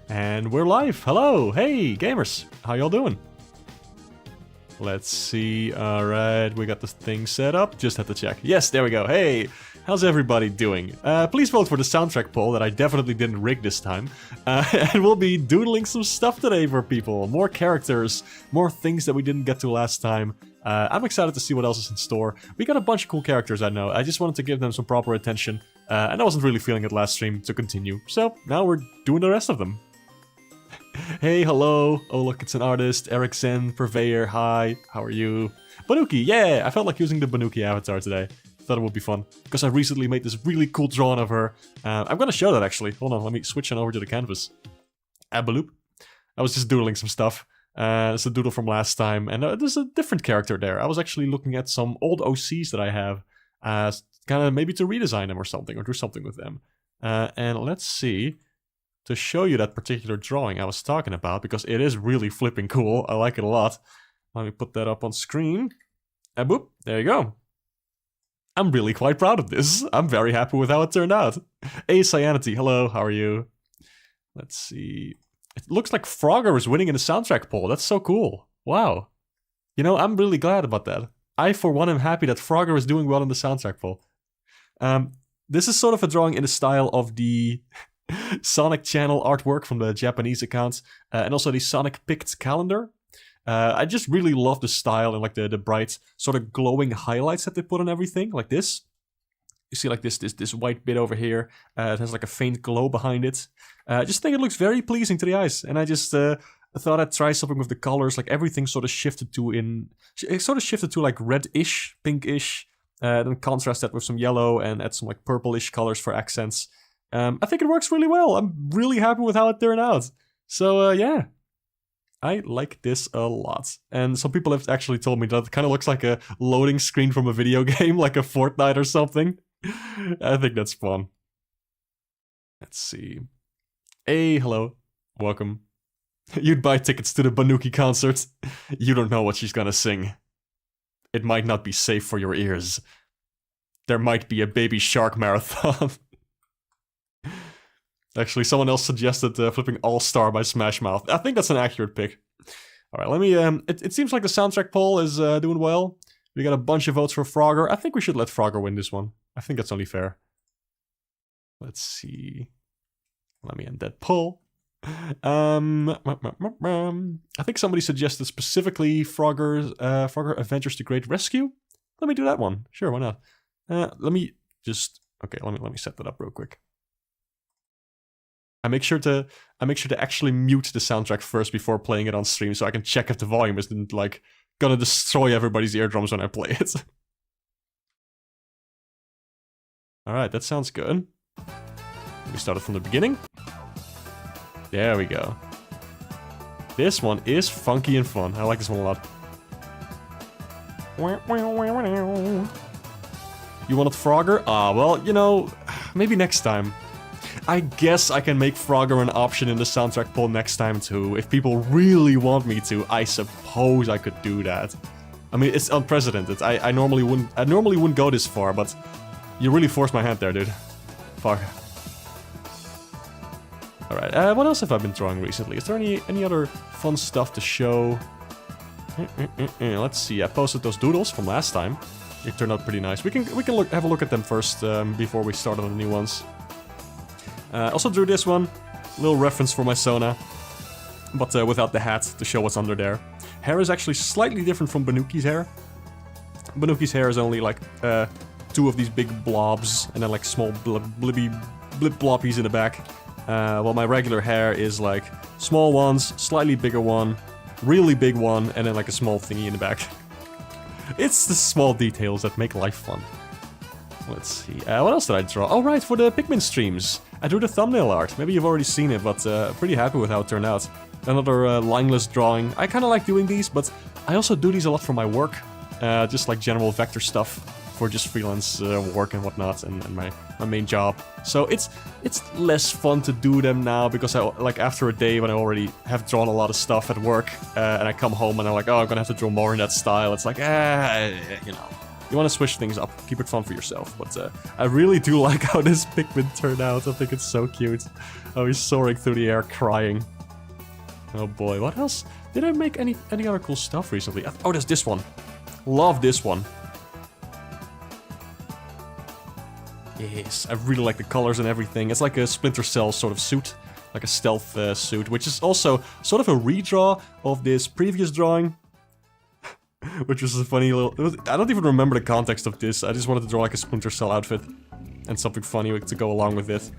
And we're live. Hello. Hey, gamers. How y'all doing? Let's see. Alright, we got this thing set up. Just have to check. Yes, there we go. Hey, how's everybody doing? Please vote for the soundtrack poll that I definitely didn't rig this time. And we'll be doodling some stuff today for people. More characters, more things that we didn't get to last time. I'm excited to see what else is in store. We got a bunch of cool characters, I know. I just wanted to give them some proper attention. And I wasn't really feeling it last stream to continue. So now we're doing the rest of them. Hey, hello. Oh, look, it's an artist. Eric Zen, Purveyor, hi. How are you? Banuki, yeah! I felt like using the Banuki avatar today. Thought it would be fun. Because I recently made this really cool drawing of her. I'm gonna show that, actually. Hold on, let me switch on over to the canvas. Abaloop. I was just doodling some stuff. It's a doodle from last time. And there's a different character there. I was actually looking at some old OCs that I have. Kind of maybe to redesign them or something. Or do something with them. And let's see. To show you that particular drawing I was talking about, because it is really flipping cool. I like it a lot. Let me put that up on screen. And boop, there you go. I'm really quite proud of this. I'm very happy with how it turned out. Hey, Cyanity, hello, how are you? Let's see. It looks like Frogger is winning in the soundtrack poll. That's so cool. Wow. You know, I'm really glad about that. I, for one, am happy that Frogger is doing well in the soundtrack poll. This is sort of a drawing in the style of the Sonic Channel artwork from the Japanese accounts, and also the Sonic Picked calendar. I just really love the style and like the bright sort of glowing highlights that they put on everything, like this. You see like this white bit over here. It has like a faint glow behind it. I just think it looks very pleasing to the eyes, and I just thought I'd try something with the colors. Like everything sort of shifted to like reddish, pinkish. Then contrast that with some yellow and add some like purplish colors for accents. I think it works really well. I'm really happy with how it turned out. So, yeah. I like this a lot. And some people have actually told me that it kind of looks like a loading screen from a video game, like a Fortnite or something. I think that's fun. Let's see. Hey, hello. Welcome. You'd buy tickets to the Banuki concert. You don't know what she's gonna sing. It might not be safe for your ears. There might be a baby shark marathon. Actually, someone else suggested flipping All-Star by Smash Mouth. I think that's an accurate pick. Alright, let me... It seems like the soundtrack poll is doing well. We got a bunch of votes for Frogger. I think we should let Frogger win this one. I think that's only fair. Let's see... Let me end that poll. I think somebody suggested specifically Frogger Adventures the Great Rescue. Let me do that one. Sure, why not? Let me just... Okay, let me set that up real quick. I make sure to actually mute the soundtrack first before playing it on stream, so I can check if the volume isn't like gonna destroy everybody's eardrums when I play it. Alright, that sounds good. We started from the beginning. There we go. This one is funky and fun. I like this one a lot. You wanted Frogger? Ah, well, you know, maybe next time. I guess I can make Frogger an option in the soundtrack poll next time too. If people really want me to, I suppose I could do that. I mean, it's unprecedented. I normally wouldn't go this far, but you really forced my hand there, dude. Fuck. Alright, what else have I been drawing recently? Is there any other fun stuff to show? Let's see, I posted those doodles from last time. It turned out pretty nice. We can have a look at them first before we start on the new ones. Also drew this one, little reference for my Sona, but without the hat to show what's under there. Hair is actually slightly different from Banuki's hair. Banuki's hair is only like two of these big blobs and then like small blip bloppies in the back. While my regular hair is like small ones, slightly bigger one, really big one, and then like a small thingy in the back. It's the small details that make life fun. Let's see, what else did I draw? Oh right, for the Pikmin streams. I drew the thumbnail art. Maybe you've already seen it, but pretty happy with how it turned out. Another lineless drawing. I kind of like doing these, but I also do these a lot for my work. Just like general vector stuff for just freelance work and whatnot, and my main job. So it's less fun to do them now, because like after a day when I already have drawn a lot of stuff at work, and I come home and I'm like, oh, I'm gonna have to draw more in that style. It's like, you know. You want to switch things up, keep it fun for yourself. But I really do like how this Pikmin turned out. I think it's so cute. Oh, he's soaring through the air crying. Oh boy, what else? Did I make any other cool stuff recently? Oh, there's this one. Love this one. Yes, I really like the colors and everything. It's like a Splinter Cell sort of suit. Like a stealth suit, which is also sort of a redraw of this previous drawing. Which was a funny little... I don't even remember the context of this. I just wanted to draw like a Splinter Cell outfit. And something funny to go along with it.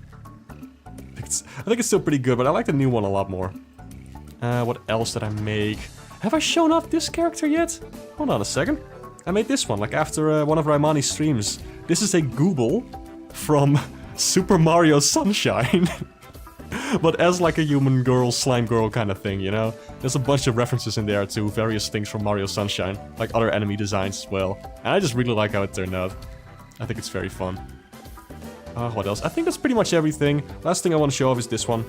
I think it's still pretty good, but I like the new one a lot more. What else did I make? Have I shown off this character yet? Hold on a second. I made this one, like after one of Raimani's streams. This is a Gooble from Super Mario Sunshine. But as like a human girl, slime girl kind of thing, you know? There's a bunch of references in there to various things from Mario Sunshine. Like other enemy designs as well. And I just really like how it turned out. I think it's very fun. What else? I think that's pretty much everything. Last thing I want to show off is this one.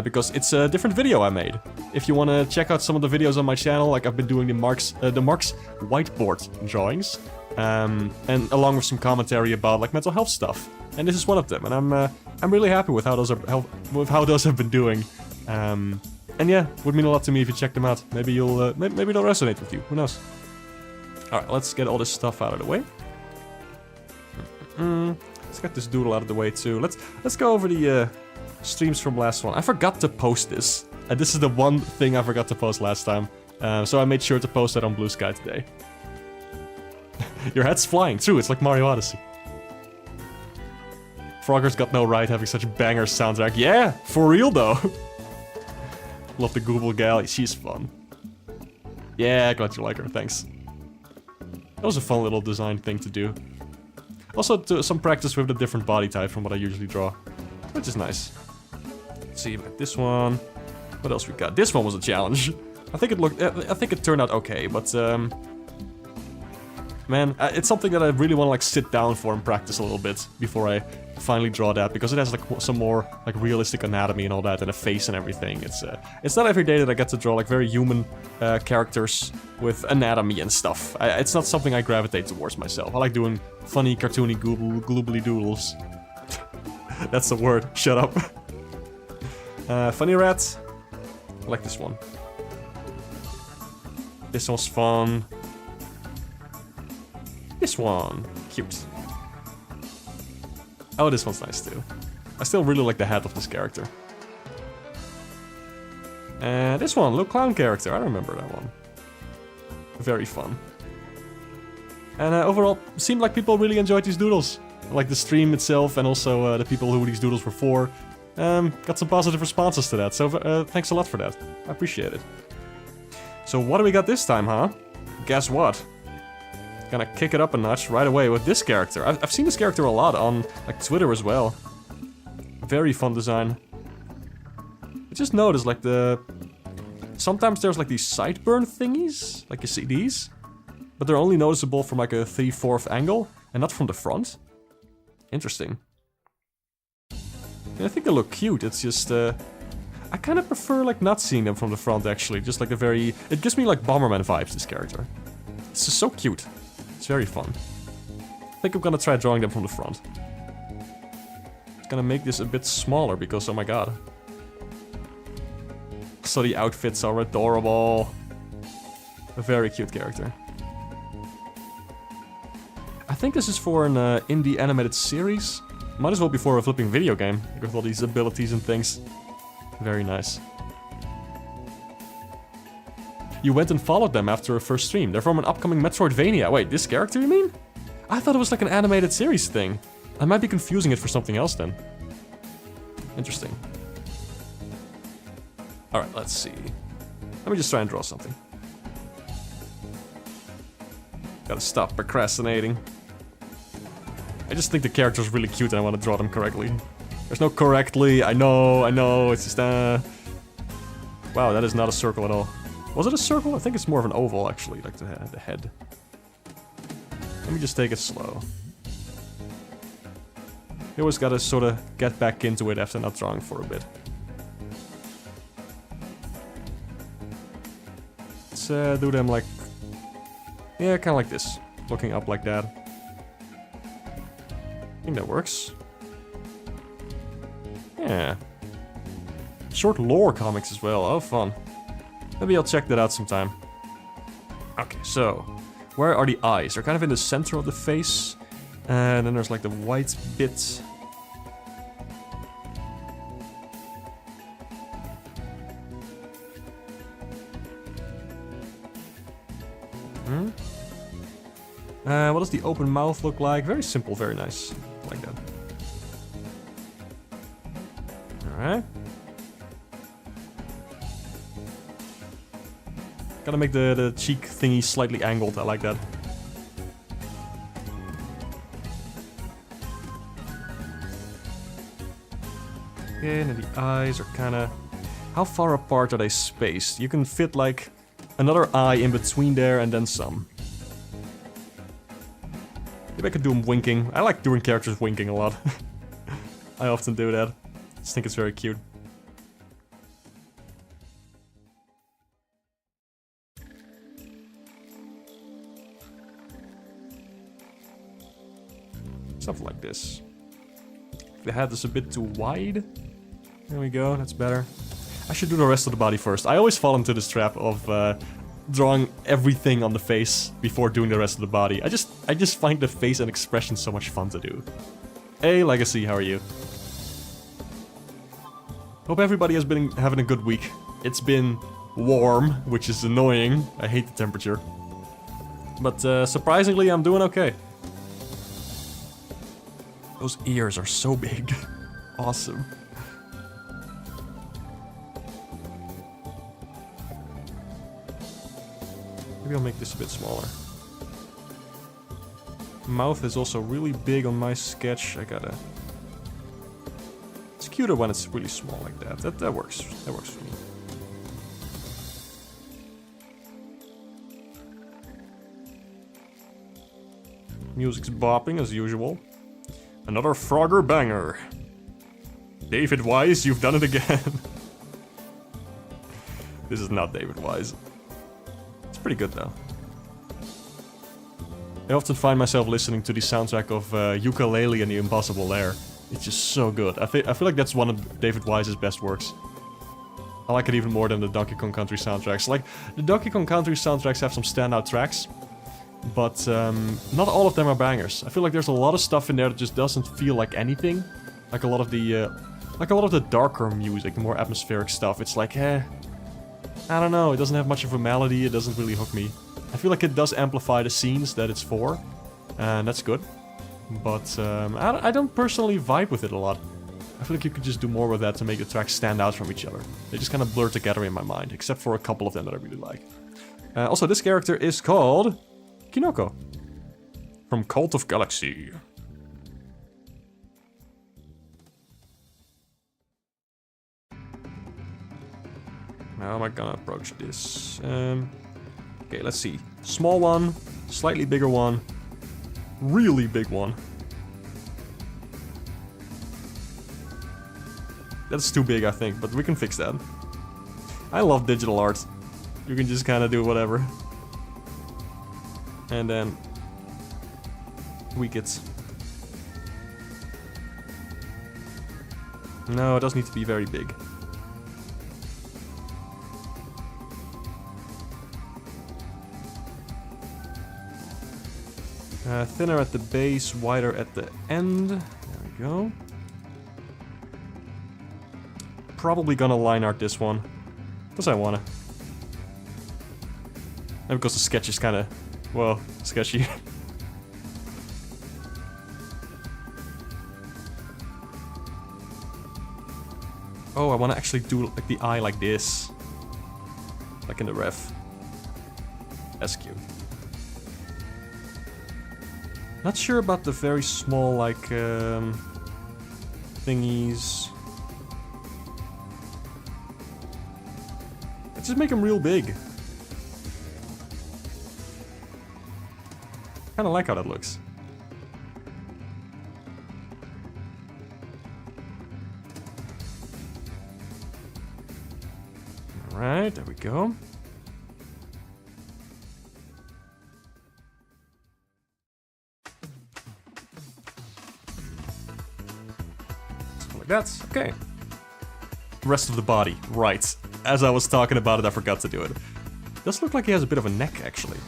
Because it's a different video I made. If you want to check out some of the videos on my channel, like I've been doing the Mark's whiteboard drawings. And along with some commentary about like mental health stuff. And this is one of them, and I'm really happy with how those have been doing. And yeah, would mean a lot to me if you check them out. Maybe you'll maybe they'll resonate with you. Who knows? All right, let's get all this stuff out of the way. Let's get this doodle out of the way too. Let's go over the streams from last one. I forgot to post this, and this is the one thing I forgot to post last time. So I made sure to post that on Blue Sky today. Your head's flying. True, it's like Mario Odyssey. Frogger's got no right having such a banger soundtrack. Yeah, for real though. Love the Google gal, she's fun. Yeah, glad you like her, thanks. That was a fun little design thing to do. Also, some practice with a different body type from what I usually draw, which is nice. Let's see, this one. What else we got? This one was a challenge. I think it turned out okay, but man, it's something that I really want to like sit down for and practice a little bit before I finally draw that, because it has like some more like realistic anatomy and all that, and a face and everything. It's not every day that I get to draw like very human characters with anatomy and stuff. It's not something I gravitate towards myself. I like doing funny, cartoony, gloobly doodles. That's the word. Shut up. Funny rat. I like this one. This one's fun. This one. Cute. Oh, this one's nice too. I still really like the head of this character. And this one, little clown character. I remember that one. Very fun. And overall, seemed like people really enjoyed these doodles. Like the stream itself, and also the people who these doodles were for. Got some positive responses to that, so thanks a lot for that. I appreciate it. So what do we got this time, huh? Guess what? Gonna kick it up a notch right away with this character. I've seen this character a lot on like Twitter as well. Very fun design. I just noticed like sometimes there's like these sideburn thingies, like you see these, but they're only noticeable from like a 3/4 angle and not from the front. Interesting. And I think they look cute. It's just I kind of prefer like not seeing them from the front actually. Just like it gives me like Bomberman vibes, this character. It's just so cute. It's very fun. I think I'm gonna try drawing them from the front. It's gonna make this a bit smaller because, oh my god. So the outfits are adorable. A very cute character. I think this is for an indie animated series. Might as well be for a flipping video game, with all these abilities and things. Very nice. You went and followed them after a first stream. They're from an upcoming Metroidvania. Wait, this character you mean? I thought it was like an animated series thing. I might be confusing it for something else then. Interesting. Alright, let's see. Let me just try and draw something. Gotta stop procrastinating. I just think the character's really cute and I want to draw them correctly. There's no correctly, I know, it's just wow, that is not a circle at all. Was it a circle? I think it's more of an oval, actually, like the head. Let me just take it slow. You always gotta sort of get back into it after not drawing for a bit. Let's do them like... yeah, kind of like this. looking up like that. I think that works. Yeah. Short lore comics as well. Oh, fun. Maybe I'll check that out sometime. Okay, so where are the eyes? They're kind of in the center of the face. And then there's like the white bit. What does the open mouth look like? Very simple, very nice. Like that. Alright. Gotta make the cheek thingy slightly angled. I like that. Okay, and the eyes are kinda... How far apart are they spaced? You can fit like another eye in between there and then some. Maybe I could do them winking. I like doing characters winking a lot. I often do that. Just think it's very cute. Something like this. The head is a bit too wide. There we go, that's better. I should do the rest of the body first. I always fall into this trap of drawing everything on the face before doing the rest of the body. I just find the face and expression so much fun to do. Hey Legacy, how are you? Hope everybody has been having a good week. It's been warm, which is annoying. I hate the temperature. But surprisingly, I'm doing okay. Those ears are so big. Awesome. Maybe I'll make this a bit smaller. Mouth is also really big on my sketch. I gotta... It's cuter when it's really small like that. That works. That works for me. Music's bopping as usual. Another Frogger banger. David Wise, you've done it again. This is not David Wise. It's pretty good though. I often find myself listening to the soundtrack of Yooka-Laylee and the Impossible Lair. It's just so good. I feel like that's one of David Wise's best works. I like it even more than the Donkey Kong Country soundtracks. Like, the Donkey Kong Country soundtracks have some standout tracks, but not all of them are bangers. I feel like there's a lot of stuff in there that just doesn't feel like anything. Like a lot of the darker music, the more atmospheric stuff. It's like, I don't know, it doesn't have much of a melody, it doesn't really hook me. I feel like it does amplify the scenes that it's for, and that's good. But I don't personally vibe with it a lot. I feel like you could just do more with that to make the tracks stand out from each other. They just kind of blur together in my mind, except for a couple of them that I really like. Also, this character is called Kinoko from Cult of Galaxy. How am I gonna approach this? Okay, let's see. Small one, slightly bigger one, really big one. That's too big, I think, but we can fix that. I love digital art. You can just kind of do whatever. And then tweak it. No, it doesn't need to be very big. Thinner at the base, wider at the end. There we go. Probably gonna line art this one. Because I wanna. And because the sketch is kinda, well, sketchy. Oh, I wanna actually do like the eye like this. Like in the ref. That's cute. Not sure about the very small, like, thingies. Let's just make them real big. Kinda like how that looks. Alright, there we go. that. Okay. Rest of the body. Right. As I was talking about it, I forgot to do it. Does look like he has a bit of a neck, actually.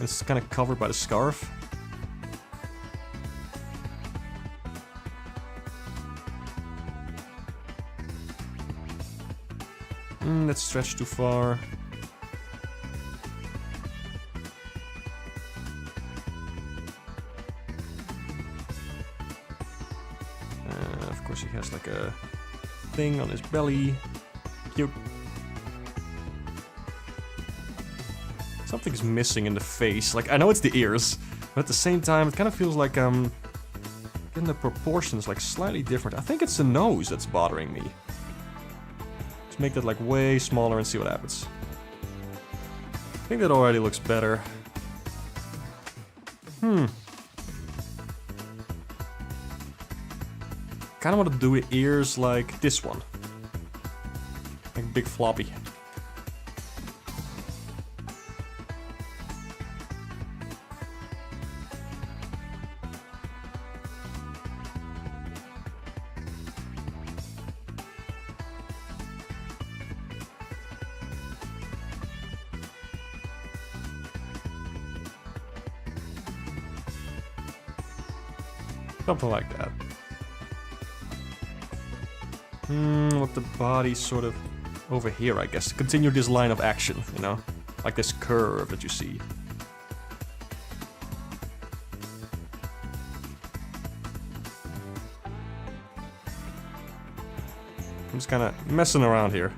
It's kind of covered by the scarf. Let's stretch too far. Of course he has like a thing on his belly. Cute. Something's missing in the face. Like, I know it's the ears, but at the same time it kind of feels like again, the proportions like slightly different. I think it's the nose that's bothering me. Let's make that like way smaller and see what happens. I think that already looks better. Kinda want to do ears like this one. Like big floppy. Something like that. With the body sort of over here, I guess. Continue this line of action, you know? Like this curve that you see. I'm just kind of messing around here.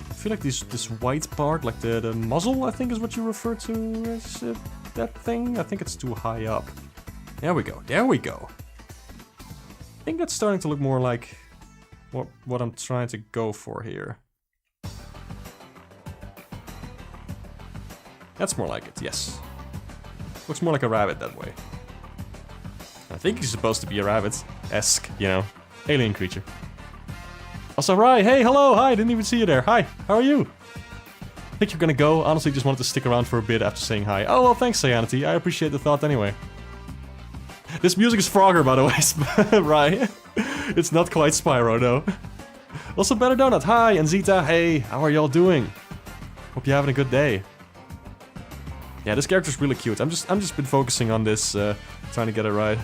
I feel like this white part, like the muzzle, I think is what you refer to as that thing. I think it's too high up. There we go. There we go. I think that's starting to look more like what I'm trying to go for here. That's more like it, yes. Looks more like a rabbit that way. I think he's supposed to be a rabbit-esque, you know, alien creature. Also, Rai, hey, hello, hi, didn't even see you there. Hi, how are you? I think you're gonna go. Honestly, just wanted to stick around for a bit after saying hi. Oh, well, thanks, Cyanity. I appreciate the thought anyway. This music is Frogger, by the way, Rai. It's not quite Spyro, though. Also, Better Donut, hi, and Zeta, hey, how are y'all doing? Hope you're having a good day. Yeah, this character's really cute. I'm just been focusing on this, trying to get it right.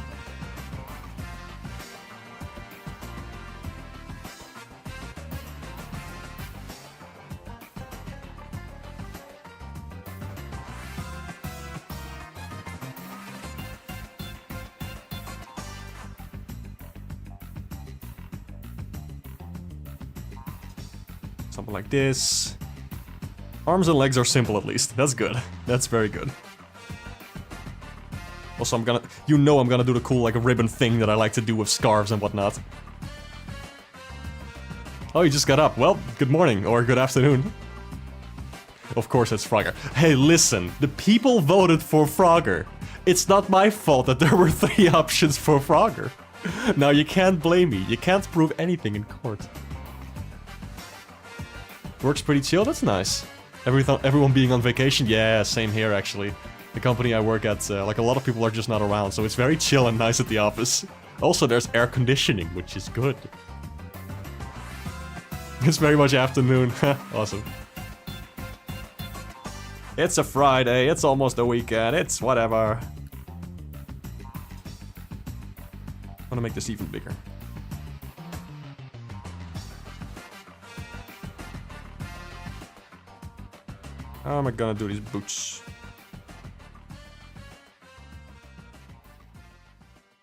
Something like this. Arms and legs are simple at least. That's good. That's very good. Also, I'm gonna do the cool like ribbon thing that I like to do with scarves and whatnot. Oh, you just got up. Well, good morning or good afternoon. Of course, it's Frogger. Hey, listen, the people voted for Frogger. It's not my fault that there were 3 options for Frogger. Now, you can't blame me. You can't prove anything in court. Works pretty chill, that's nice. Everyone being on vacation, yeah, same here actually. The company I work at, like a lot of people are just not around, so it's very chill and nice at the office. Also, there's air conditioning, which is good. It's very much afternoon. Awesome. It's a Friday, it's almost a weekend, it's whatever. I want to make this even bigger. How am I gonna do these boots?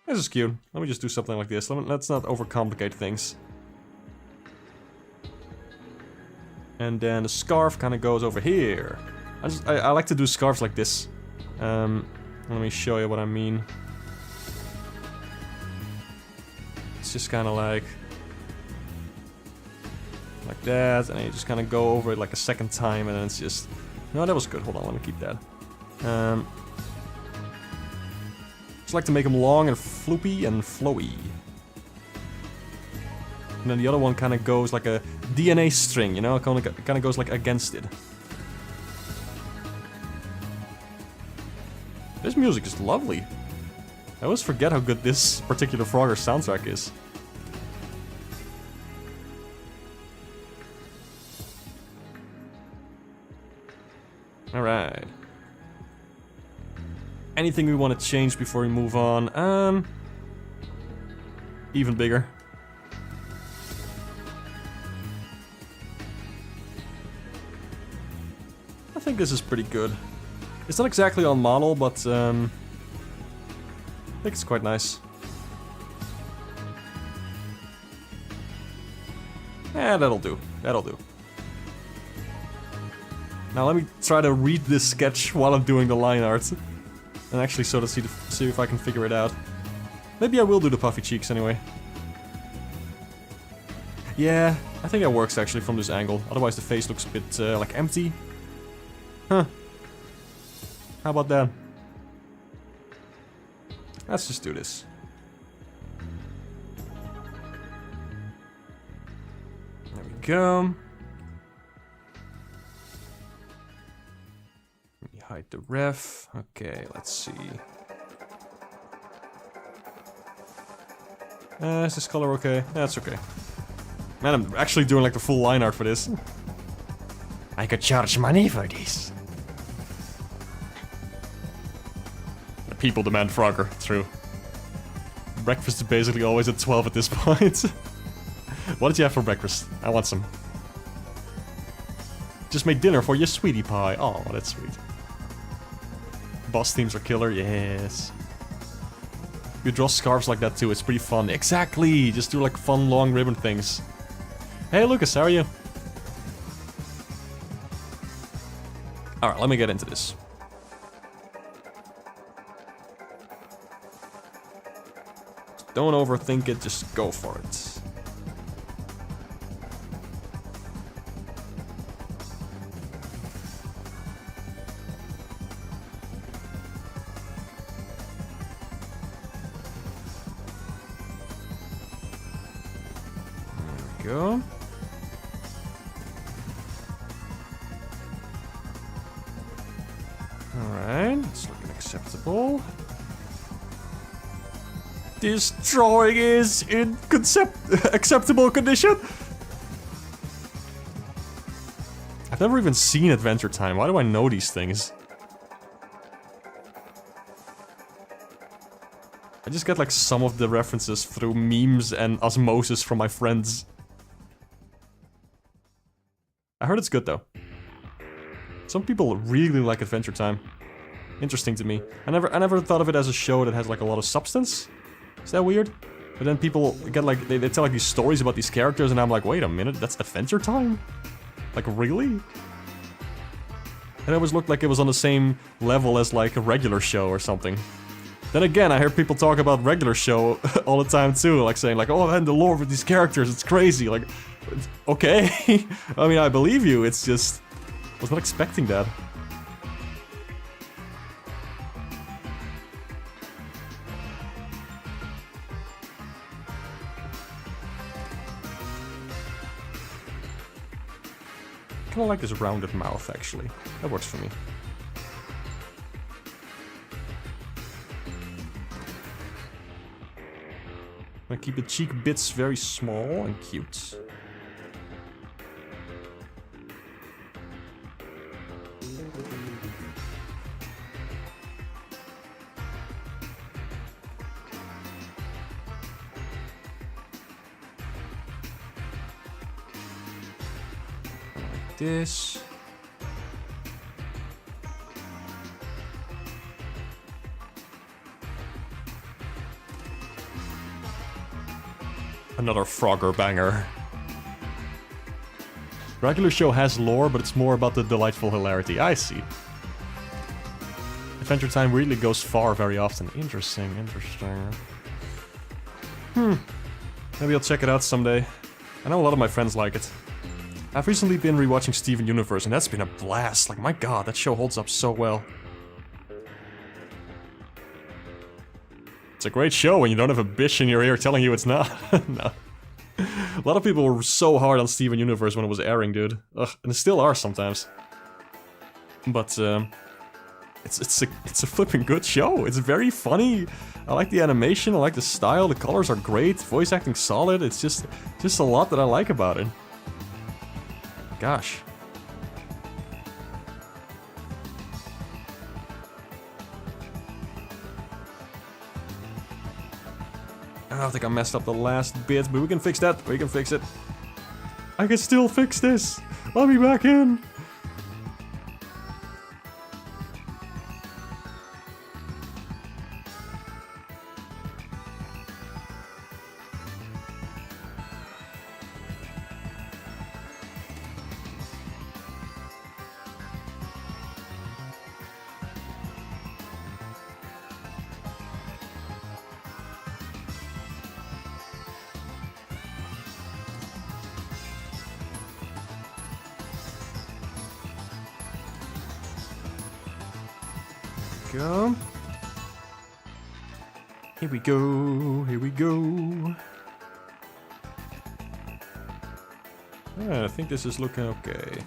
This is cute. Let me just do something like this. Let's not overcomplicate things. And then the scarf kind of goes over here. I like to do scarves like this. Let me show you what I mean. It's just kind of like that, and then you just kind of go over it like a second time, and then it's just... No, that was good. Hold on, let me keep that. Just like to make them long and floopy and flowy. And then the other one kind of goes like a DNA string, you know? It kind of goes like against it. This theme music is lovely. I always forget how good this particular Frogger soundtrack is. Alright. Anything we want to change before we move on? Even bigger. I think this is pretty good. It's not exactly on model, but I think it's quite nice. Yeah, that'll do. That'll do. Now let me try to read this sketch while I'm doing the line art. And actually sort of see if I can figure it out. Maybe I will do the puffy cheeks anyway. Yeah, I think that works actually from this angle. Otherwise the face looks a bit like empty. Huh. How about that? Let's just do this. There we go. Let me hide the ref. Okay, let's see. Is this color okay? That's okay. Man, I'm actually doing like the full line art for this. I could charge money for this. The people demand Frogger, true. Breakfast is basically always at 12 at this point. What did you have for breakfast? I want some. Just made dinner for your sweetie pie. Oh, that's sweet. Boss themes are killer, yes. You draw scarves like that too, it's pretty fun. Exactly! Just do like fun long ribbon things. Hey Lucas, how are you? Alright, let me get into this. Don't overthink it, just go for it. There we go. Alright, it's looking acceptable. This drawing is in acceptable condition. I've never even seen Adventure Time. Why do I know these things? I just get like some of the references through memes and osmosis from my friends. I heard it's good though. Some people really like Adventure Time. Interesting to me. I never thought of it as a show that has like a lot of substance. Is that weird? But then people get like, they tell like these stories about these characters and I'm like, wait a minute, that's Adventure Time? Like, really? It always looked like it was on the same level as like a regular show or something. Then again, I hear people talk about regular show all the time too, like saying like, oh man, the lore with these characters, it's crazy. Like, okay. I mean, I believe you, it's just, I was not expecting that. I kinda like this rounded mouth, actually. That works for me. I keep the cheek bits very small and cute. This. Another Frogger banger. Regular show has lore, but it's more about the delightful hilarity. I see. Adventure Time really goes far very often. Interesting, interesting. Maybe I'll check it out someday. I know a lot of my friends like it. I've recently been rewatching Steven Universe, and that's been a blast. Like, my god, that show holds up so well. It's a great show when you don't have a bitch in your ear telling you it's not. No. A lot of people were so hard on Steven Universe when it was airing, dude. Ugh, and they still are sometimes. But, it's a flipping good show. It's very funny. I like the animation, I like the style, the colors are great, voice acting solid. It's just a lot that I like about it. Gosh. I think I messed up the last bit, but we can fix that. We can fix it. I can still fix this. Let me back in. Go. Here we go, here we go. Yeah, I think this is looking okay.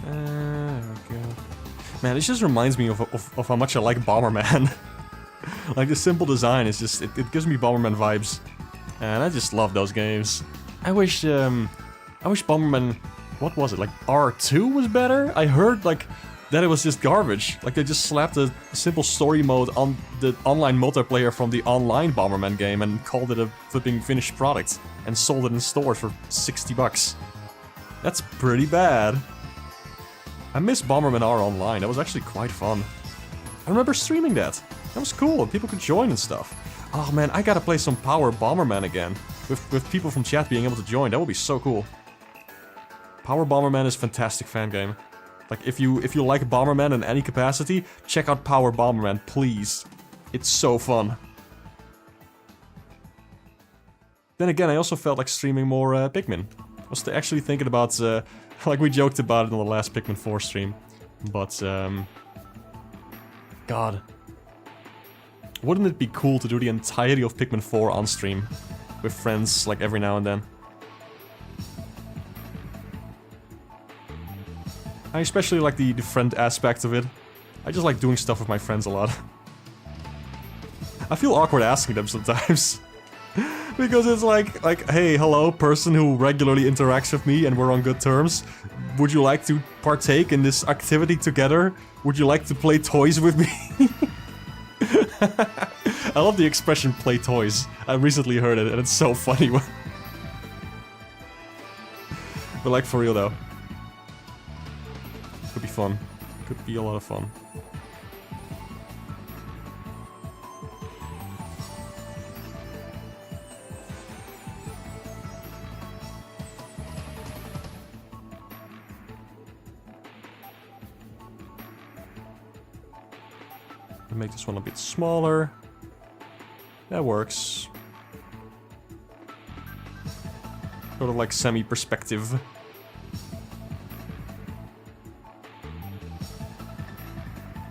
There we go. Man, this just reminds me of how much I like Bomberman. Like, the simple design is just, it gives me Bomberman vibes. And I just love those games. I wish Bomberman, what was it, like R2 was better? I heard, like, that it was just garbage. Like, they just slapped a simple story mode on the online multiplayer from the online Bomberman game and called it a flipping finished product. And sold it in stores for 60 bucks. That's pretty bad. I miss Bomberman R Online, that was actually quite fun. I remember streaming that. That was cool, and people could join and stuff. Oh man, I gotta play some Power Bomberman again. With people from chat being able to join, that would be so cool. Power Bomberman is a fantastic fan game. Like, if you like Bomberman in any capacity, check out Power Bomberman, please. It's so fun. Then again, I also felt like streaming more Pikmin. I was actually thinking about, like we joked about it in the last Pikmin 4 stream, but, God. Wouldn't it be cool to do the entirety of Pikmin 4 on stream? With friends, like, every now and then. I especially like the friend aspect of it. I just like doing stuff with my friends a lot. I feel awkward asking them sometimes. Because it's like, hey, hello, person who regularly interacts with me and we're on good terms. Would you like to partake in this activity together? Would you like to play toys with me? I love the expression play toys. I recently heard it and it's so funny. But like, for real though. Could be fun. Could be a lot of fun. Make this one a bit smaller. That works. Sort of like semi-perspective.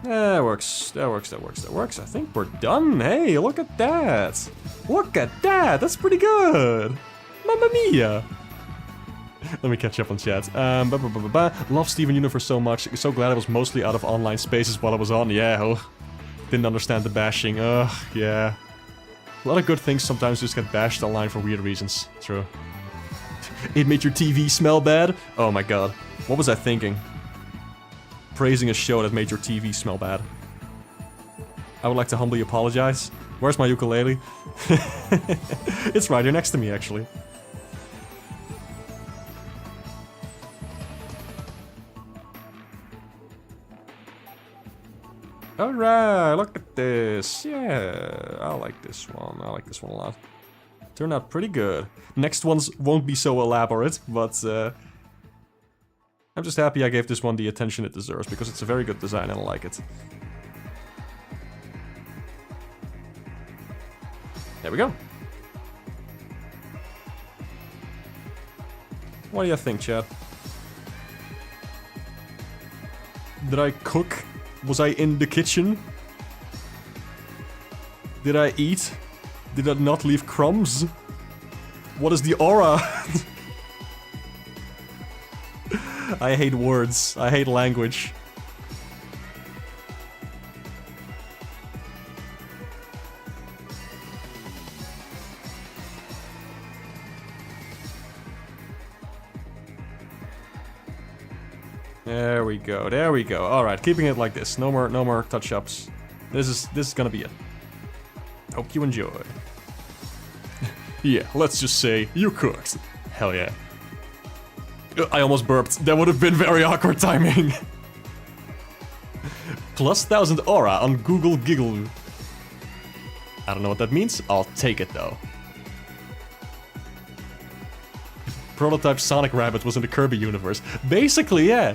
That works, that works, that works, that works. I think we're done. Hey, look at that. Look at that, that's pretty good. Mamma mia. Let me catch up on chat. Love Steven Universe so much. So glad I was mostly out of online spaces while I was on. Yeah, oh. Didn't understand the bashing. Ugh, yeah. A lot of good things sometimes just get bashed online for weird reasons. True. It made your TV smell bad? Oh my god. What was I thinking? Praising a show that made your TV smell bad. I would like to humbly apologize. Where's my ukulele? It's right here next to me, actually. Alright, look at this. Yeah, I like this one. I like this one a lot. Turned out pretty good. Next ones won't be so elaborate, but I'm just happy I gave this one the attention it deserves, because it's a very good design and I like it. There we go. What do you think, chat? Did I cook Was I in the kitchen? Did I eat? Did I not leave crumbs? What is the aura? I hate words. I hate language. There we go, there we go. Alright, keeping it like this. No more touch-ups. This is gonna be it. Hope you enjoy. Yeah, let's just say you cooked. Hell yeah. I almost burped. That would have been very awkward timing. Plus 1000 aura on Google Giggle. I don't know what that means. I'll take it though. Prototype Sonic Rabbit was in the Kirby universe. Basically, yeah.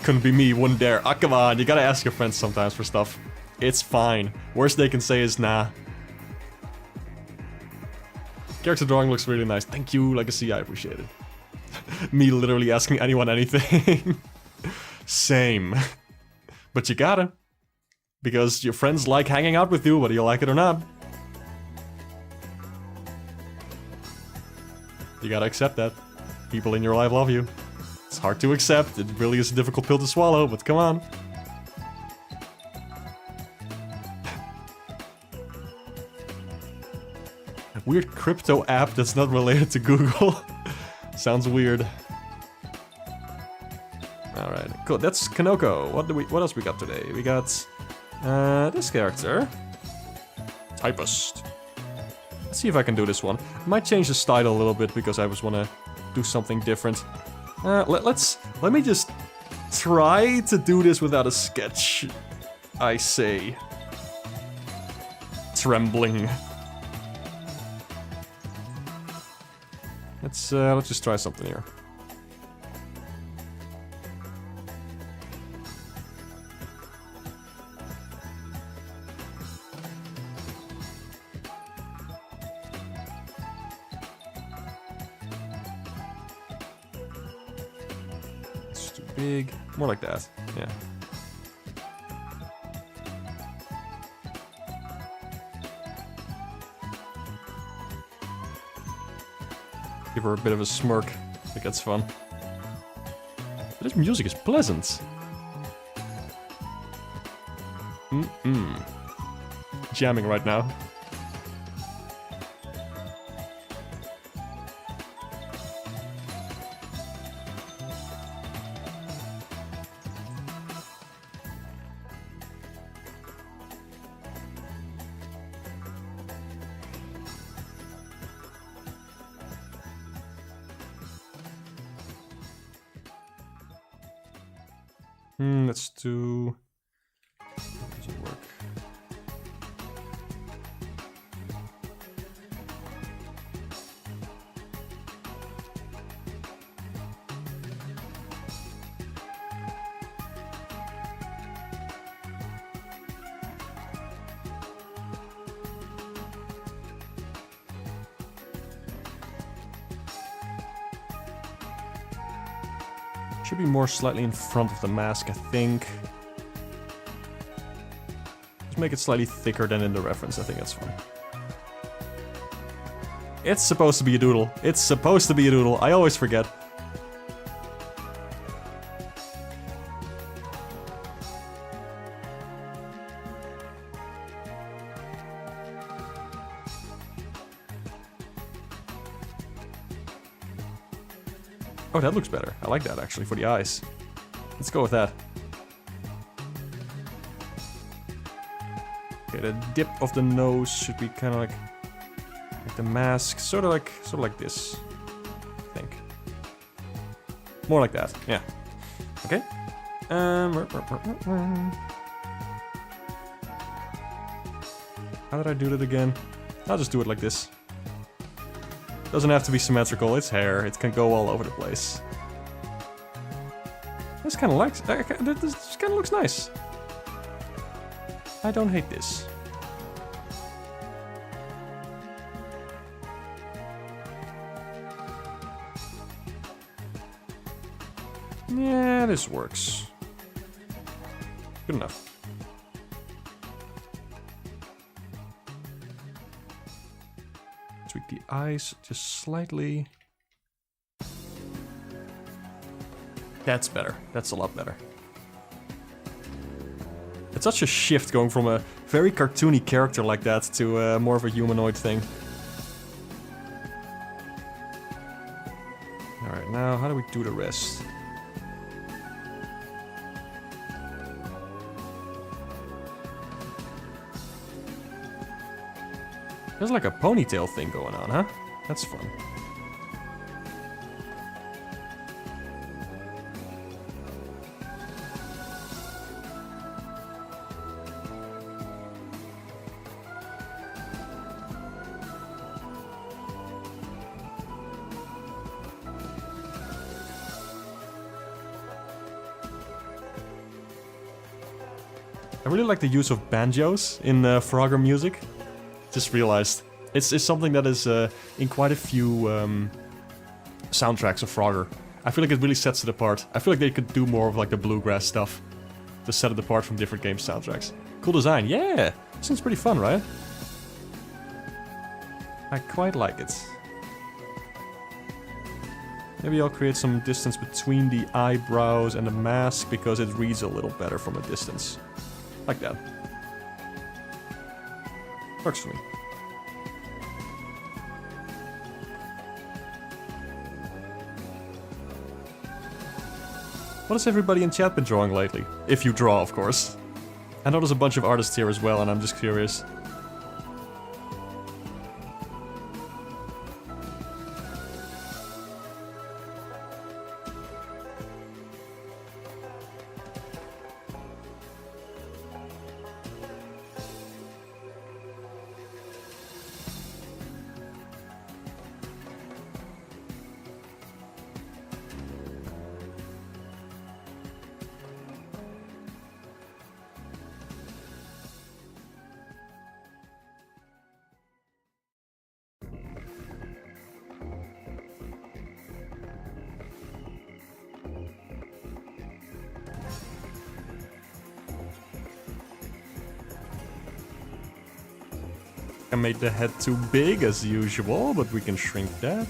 Couldn't be me, wouldn't dare. Ah, come on, you gotta ask your friends sometimes for stuff. It's fine. Worst they can say is nah. Character drawing looks really nice. Thank you, Legacy, I appreciate it. Me literally asking anyone anything. Same. But you gotta. Because your friends like hanging out with you, whether you like it or not. You gotta accept that. People in your life love you. It's hard to accept, it really is a difficult pill to swallow, but come on. Weird crypto app that's not related to Google. Sounds weird. Alright, cool, that's Kanoko. What else we got today? We got this character. Typist. Let's see if I can do this one. I might change the style a little bit because I just wanna do something different. Let me just try to do this without a sketch. I say. Trembling. Let's just try something here. Big, more like that, yeah. Give her a bit of a smirk, I think that's fun. This music is pleasant. Jamming right now. Let's do... Does it work? Should be more slightly in front of the mask, I think. Just make it slightly thicker than in the reference, I think that's fine. It's supposed to be a doodle. It's supposed to be a doodle. I always forget. Oh, that looks better. I like that, actually, for the eyes. Let's go with that. Okay, the dip of the nose should be kind of like the mask. Sort of like this, I think. More like that, yeah. Okay. How did I do that again? I'll just do it like this. Doesn't have to be symmetrical, it's hair, it can go all over the place. This kind of likes, this kind of looks nice. I don't hate this. Yeah, this works. Good enough. Tweak the eyes just slightly. That's better. That's a lot better. It's such a shift going from a very cartoony character like that to more of a humanoid thing. Alright, now how do we do the rest? There's like a ponytail thing going on, huh? That's fun. I really like the use of banjos in Frogger music. Just realized it's something that is in quite a few soundtracks of Frogger. I feel like it really sets it apart. I feel like they could do more of like the bluegrass stuff to set it apart from different game soundtracks. Cool design, yeah! Seems pretty fun, right? I quite like it. Maybe I'll create some distance between the eyebrows and the mask because it reads a little better from a distance. Like that. Works for me. What has everybody in chat been drawing lately? If you draw, of course. I know there's a bunch of artists here as well, and I'm just curious. I made the head too big as usual, but we can shrink that.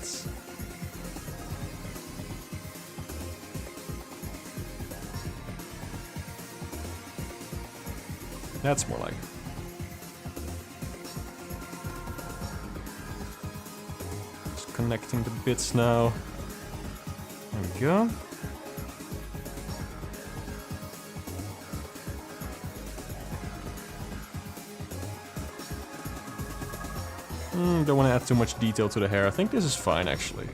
That's more like. Just connecting the bits now. There we go. Don't want to add too much detail to the hair. I think this is fine, actually.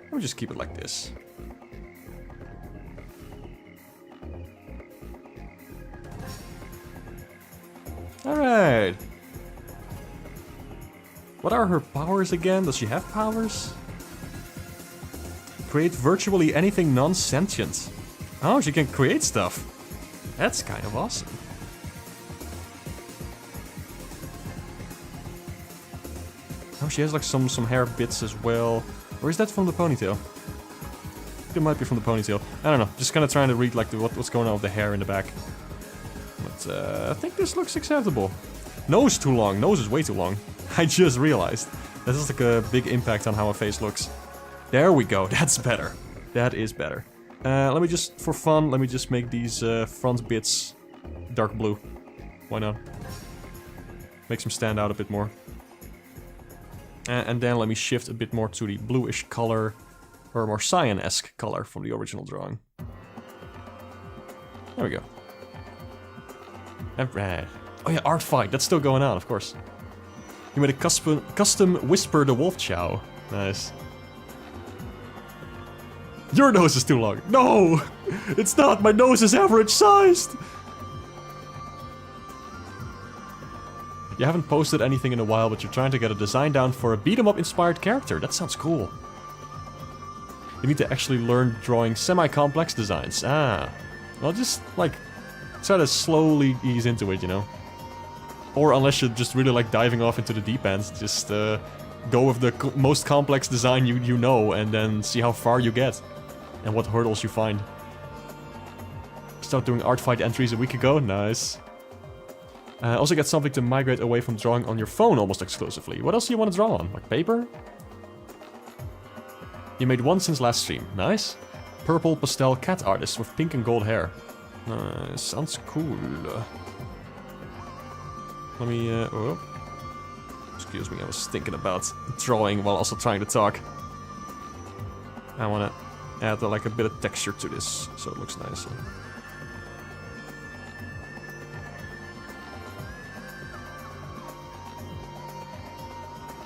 Let me just keep it like this. Alright. What are her powers again? Does she have powers? Create virtually anything non-sentient. Oh, she can create stuff. That's kind of awesome. Oh, she has like some hair bits as well. Or is that from the ponytail? It might be from the ponytail. I don't know. Just kind of trying to read like what's going on with the hair in the back. But I think this looks acceptable. Nose too long. Nose is way too long. I just realized. That is like a big impact on how a face looks. There we go. That's better. That is better. Let me just, for fun, let me just make these front bits dark blue. Why not? Makes them stand out a bit more. And then let me shift a bit more to the bluish color, or more cyan-esque color from the original drawing. There we go. And red. Oh yeah, art fight, that's still going on, of course. You made a custom Whisper the Wolf Chow. Nice. Your nose is too long. No! It's not, my nose is average sized! You haven't posted anything in a while, but you're trying to get a design down for a beat-em-up inspired character. That sounds cool. You need to actually learn drawing semi-complex designs. Ah. Well, just, like, try to slowly ease into it, you know? Or unless you're just really, like, diving off into the deep end, just go with the most complex design you know, and then see how far you get. And what hurdles you find. Started doing art fight entries a week ago. Nice. Also get something to migrate away from drawing on your phone almost exclusively. What else do you want to draw on? Like paper? You made one since last stream. Nice. Purple pastel cat artist with pink and gold hair. Sounds cool. Let me, oh. Excuse me, I was thinking about drawing while also trying to talk. I want to add like a bit of texture to this, so it looks nice.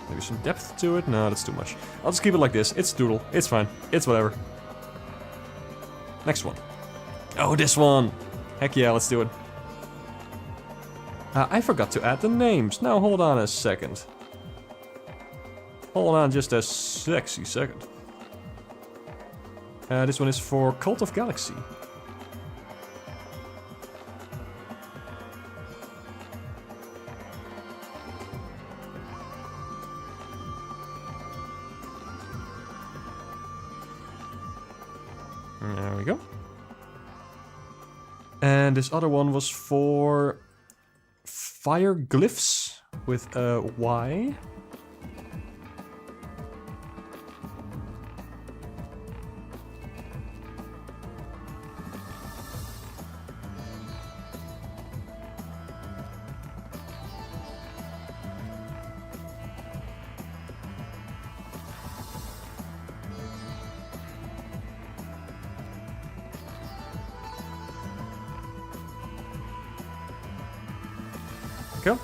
Maybe some depth to it? No, that's too much. I'll just keep it like this. It's doodle. It's fine. It's whatever. Next one. Oh, this one! Heck yeah, let's do it. I forgot to add the names. Now, hold on a second. Hold on just a sexy second. This one is for Cult of Galaxy. There we go. And this other one was for Fire Glyphs with a Y. Go.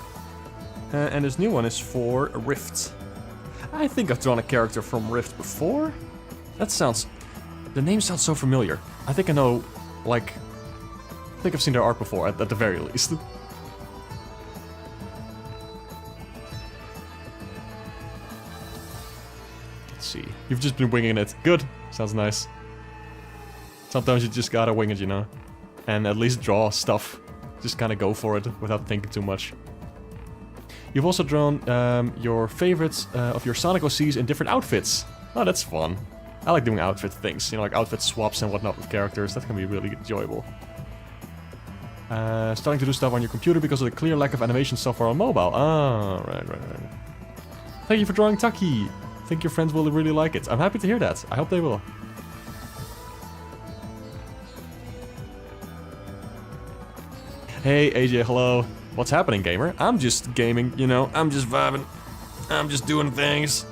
And this new one is for Rift. I think I've drawn a character from Rift before. That sounds... The name sounds so familiar. I think I know, like... I think I've seen their art before, at the very least. Let's see. You've just been winging it. Good. Sounds nice. Sometimes you just gotta wing it, you know? And at least draw stuff. Just kinda go for it without thinking too much. You've also drawn your favorites of your Sonic OCs in different outfits. Oh, that's fun. I like doing outfit things, you know, like outfit swaps and whatnot with characters. That can be really enjoyable. Starting to do stuff on your computer because of the clear lack of animation software on mobile. Ah, right. Thank you for drawing Taki. I think your friends will really like it. I'm happy to hear that. I hope they will. Hey, AJ, hello. What's happening, gamer? I'm just gaming, you know, I'm just vibing. I'm just doing things.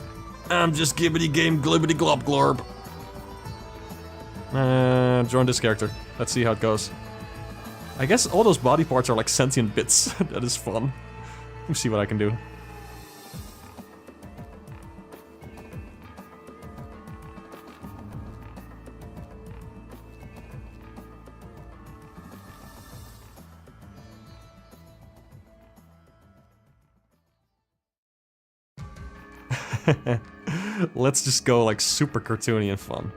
I'm just gibbity game glibbity glop glorb. Join this character. Let's see how it goes. I guess all those body parts are like sentient bits. That is fun. Let me see what I can do. Let's just go like super cartoony and fun.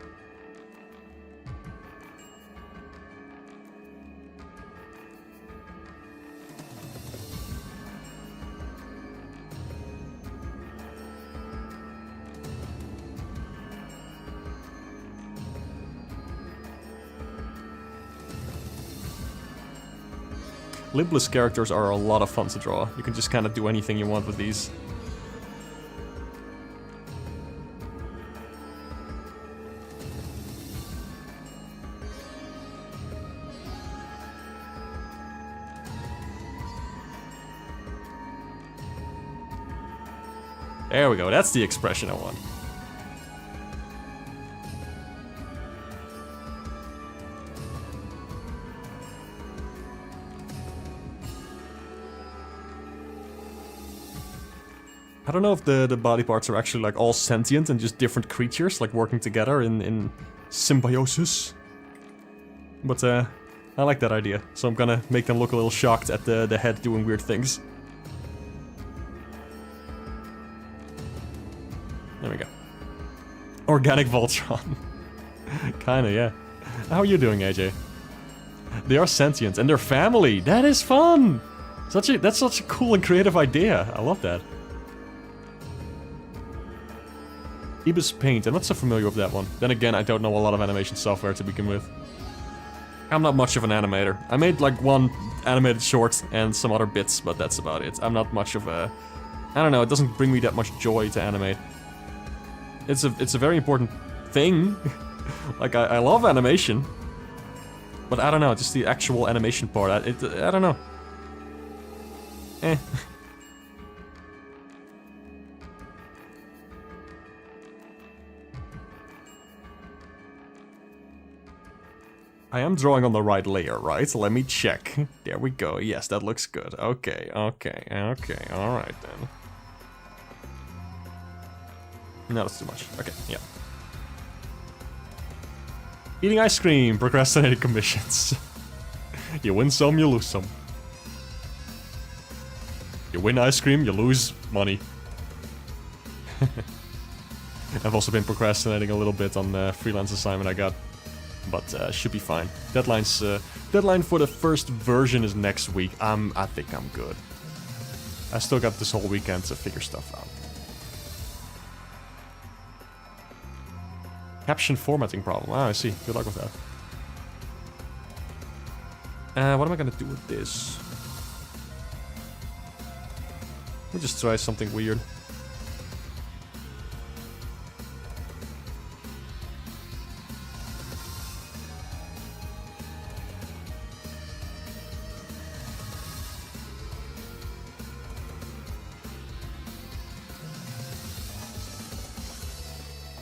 Libless characters are a lot of fun to draw. You can just kind of do anything you want with these. There we go, that's the expression I want. I don't know if the body parts are actually like all sentient and just different creatures like working together in symbiosis. But I like that idea, so I'm gonna make them look a little shocked at the head doing weird things. There we go. Organic Voltron. Kinda, yeah. How are you doing, AJ? They are sentient and they're family. That is fun. That's such a cool and creative idea. I love that. Ibis Paint. I'm not so familiar with that one. Then again, I don't know a lot of animation software to begin with. I'm not much of an animator. I made like one animated short and some other bits, but that's about it. I'm not much of a... I don't know, it doesn't bring me that much joy to animate. It's a very important thing. Like, I love animation. But I don't know, just the actual animation part, I don't know. Eh. I am drawing on the right layer, right? Let me check. There we go. Yes, that looks good. Okay, okay, okay. Alright then. No, that's too much. Okay, yeah. Eating ice cream, procrastinating commissions. You win some, you lose some. You win ice cream, you lose money. I've also been procrastinating a little bit on the freelance assignment I got. But should be fine. Deadline for the first version is next week. I think I'm good. I still got this whole weekend to figure stuff out. Caption formatting problem. Ah, I see. Good luck with that. What am I gonna do with this? Let me just try something weird.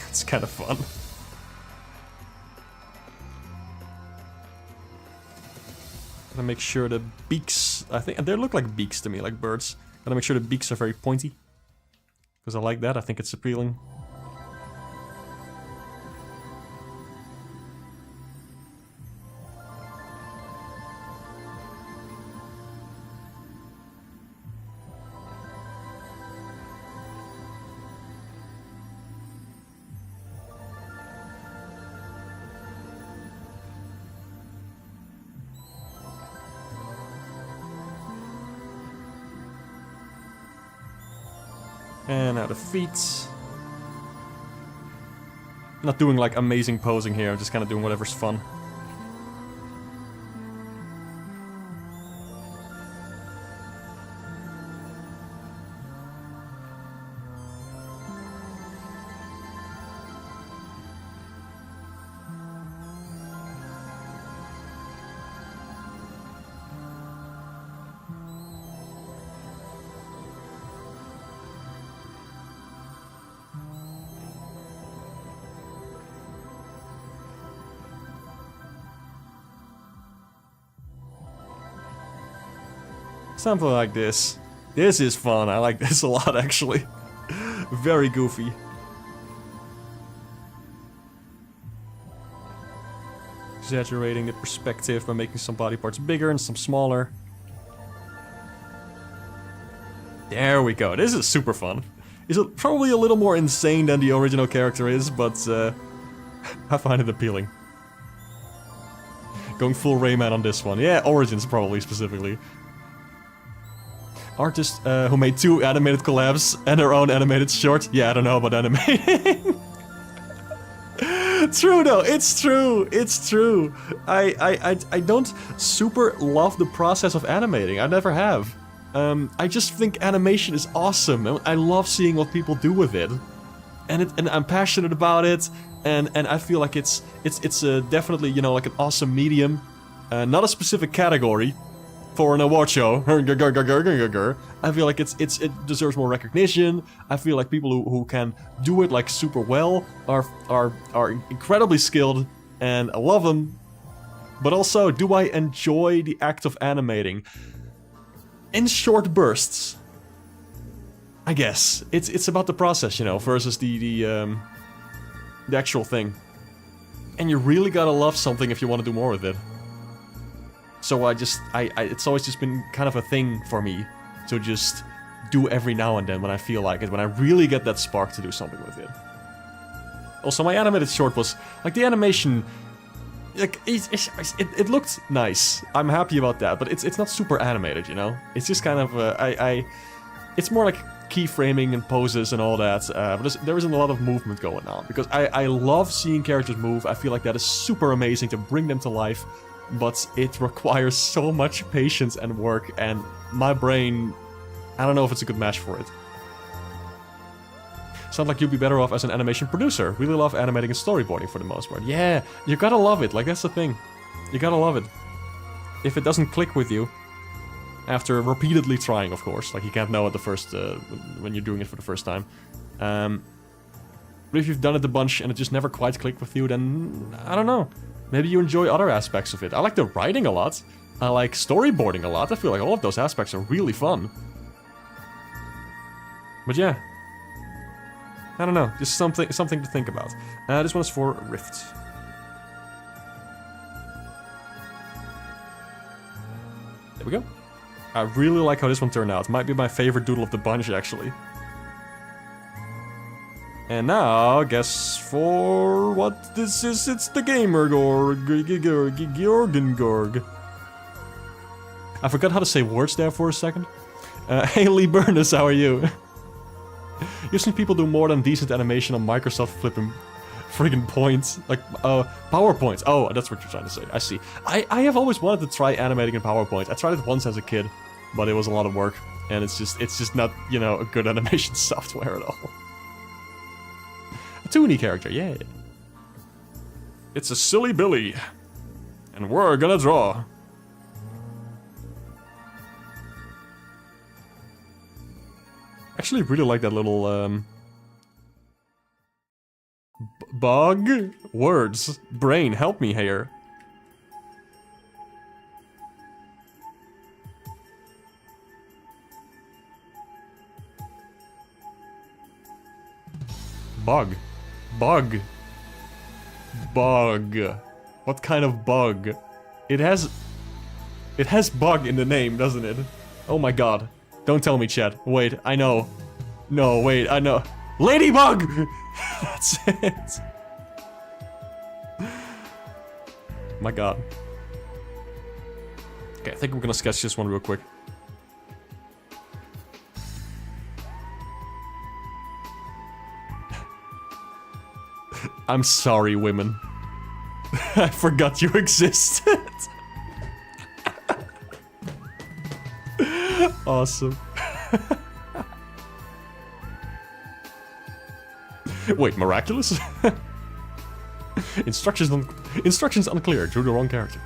It's kind of fun. Gotta make sure the beaks, I think, they look like beaks to me, like birds. Gotta make sure the beaks are very pointy. Because I like that, I think it's appealing. And now the feet. Not doing like amazing posing here, I'm just kind of doing whatever's fun. Something like this. This is fun, I like this a lot actually. Very goofy. Exaggerating the perspective by making some body parts bigger and some smaller. There we go, this is super fun. It's probably a little more insane than the original character is, but I find it appealing. Going full Rayman on this one. Yeah, Origins probably specifically. Artist who made 2 animated collabs and their own animated short. Yeah, I don't know about animating. True though, it's true, it's true. I don't super love the process of animating, I never have. I just think animation is awesome, and I love seeing what people do with it. And I'm passionate about it, and I feel like it's definitely, you know, like an awesome medium. Not a specific category for an award show. I feel like it deserves more recognition. I feel like people who can do it like super well are incredibly skilled, and I love them. But also, do I enjoy the act of animating? In short bursts, I guess. It's about the process, you know, versus the actual thing. And you really gotta love something if you want to do more with it. So it's always just been kind of a thing for me to just do every now and then when I feel like it, when I really get that spark to do something with it. Also, my animated short was, like, the animation, like, it looked nice. I'm happy about that, but it's not super animated, you know? It's just kind of, it's more like keyframing and poses and all that, but there isn't a lot of movement going on, because I love seeing characters move. I feel like that is super amazing to bring them to life. but it requires so much patience and work, and my brain, I don't know if it's a good match for it. Sounds like you'd be better off as an animation producer. Really love animating and storyboarding for the most part. Yeah, you gotta love it, like that's the thing. You gotta love it. If it doesn't click with you, after repeatedly trying, of course, like you can't know at the first, when you're doing it for the first time. But if you've done it a bunch and it just never quite clicked with you, then, I don't know. Maybe you enjoy other aspects of it. I like the writing a lot. I like storyboarding a lot. I feel like all of those aspects are really fun. But yeah. I don't know, just something to think about. This one is for Rift. There we go. I really like how this one turned out. Might be my favorite doodle of the bunch, actually. And now, guess for what this is, it's the Gamer Gorg. I forgot how to say words there for a second. Haley Burness, how are you? You've seen people do more than decent animation on Microsoft flipping friggin' points. Like, PowerPoint. Oh, that's what you're trying to say. I see. I have always wanted to try animating in PowerPoint. I tried it once as a kid, but it was a lot of work. And it's just not, you know, a good animation software at all. A Toonie character, yeah. It's a silly Billy. And we're gonna draw. Actually really like that little, bug? Words. Brain, help me here. Bug. Bug. Bug. What kind of bug? It has bug in the name, doesn't it? Oh my god. Don't tell me, Chad. Wait, I know. No, wait, I know. Ladybug! That's it. My god. Okay, I think we're gonna sketch this one real quick. I'm sorry, women. I forgot you existed. Awesome. Wait, miraculous? Instructions unclear. Drew the wrong character.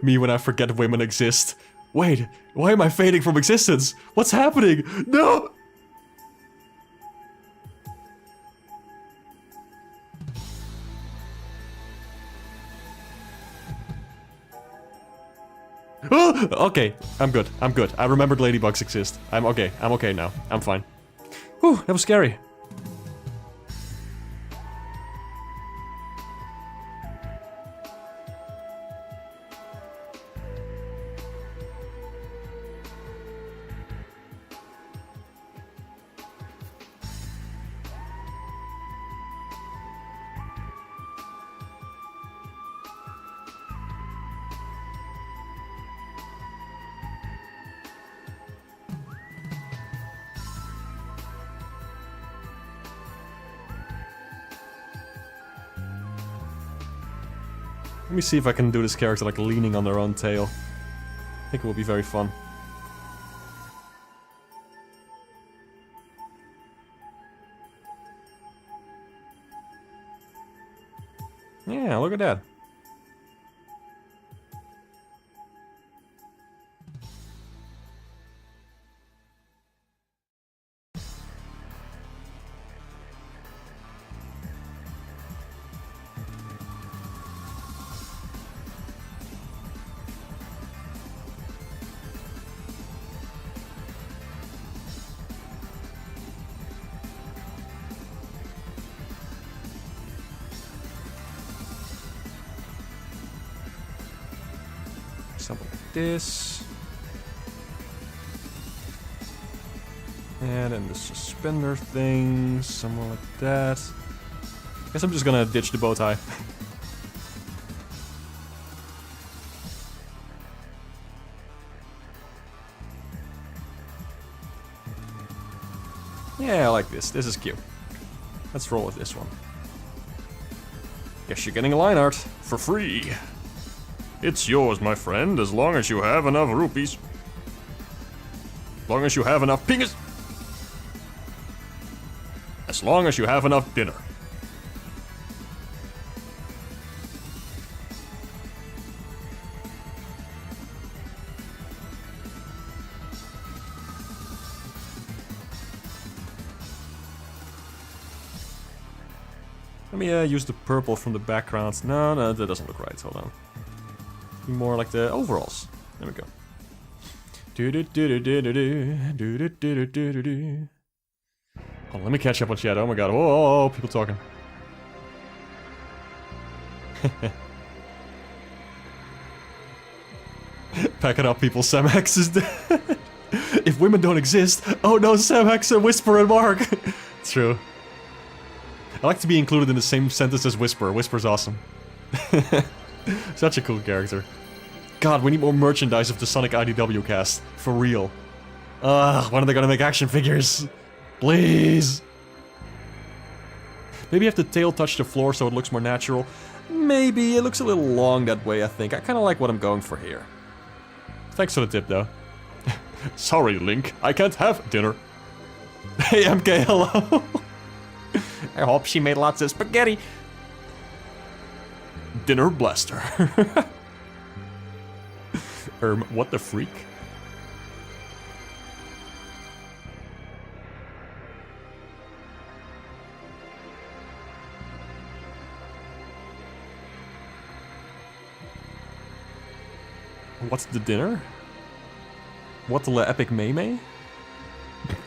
Me when I forget women exist. Wait, why am I fading from existence? What's happening? No! Okay, I'm good. I'm good. I remembered ladybugs exist. I'm okay. I'm okay now. I'm fine. Whew, that was scary. Let me see if I can do this character like leaning on their own tail. I think it will be very fun. Yeah, look at that. Something like this. And then the suspender thing, somewhere like that. Guess I'm just gonna ditch the bow tie. Yeah, I like this. This is cute. Let's roll with this one. Guess you're getting a line art for free. It's yours, my friend, as long as you have enough rupees. As long as you have enough pingas. As long as you have enough dinner. Let me use the purple from the background. No, that doesn't look right. Hold on. Be more like the overalls. There we go. Oh, let me catch up on chat. Oh my god. Whoa, people talking. Pack it up, people. Sam X is dead. If women don't exist, oh no, Sam X and Whisper and Mark. True. I like to be included in the same sentence as Whisper. Whisper's awesome. Such a cool character. God, we need more merchandise of the Sonic IDW cast. For real. Ugh, when are they gonna make action figures? Please! Maybe have the tail touch the floor so it looks more natural. Maybe. It looks a little long that way, I think. I kinda like what I'm going for here. Thanks for the tip, though. Sorry, Link. I can't have dinner. Hey, MK, hello! I hope she made lots of spaghetti. Dinner blaster. What the freak? What's the dinner? What the epic May?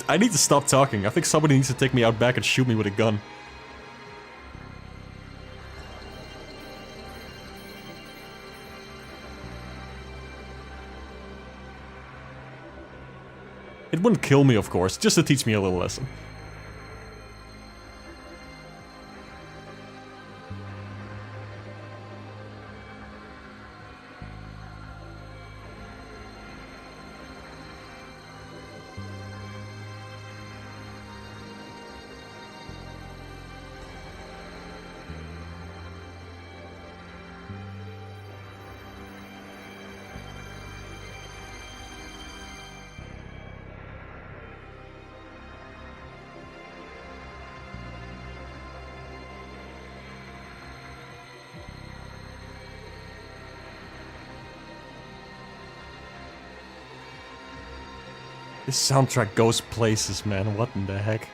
I need to stop talking. I think somebody needs to take me out back and shoot me with a gun. It wouldn't kill me, of course, just to teach me a little lesson. This soundtrack goes places, man. What in the heck?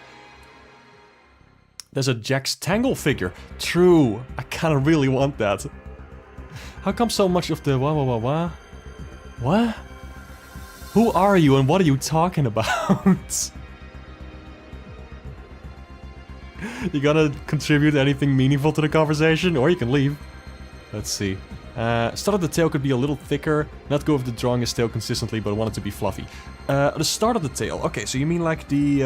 There's a Jax Tangle figure. True. I kinda really want that. How come so much of the wah? What? Who are you and what are you talking about? You gonna contribute anything meaningful to the conversation? Or you can leave. Let's see. Start of the tail could be a little thicker. Not go with the drawing his tail consistently, but I want it to be fluffy. The start of the tail. Okay, so you mean like the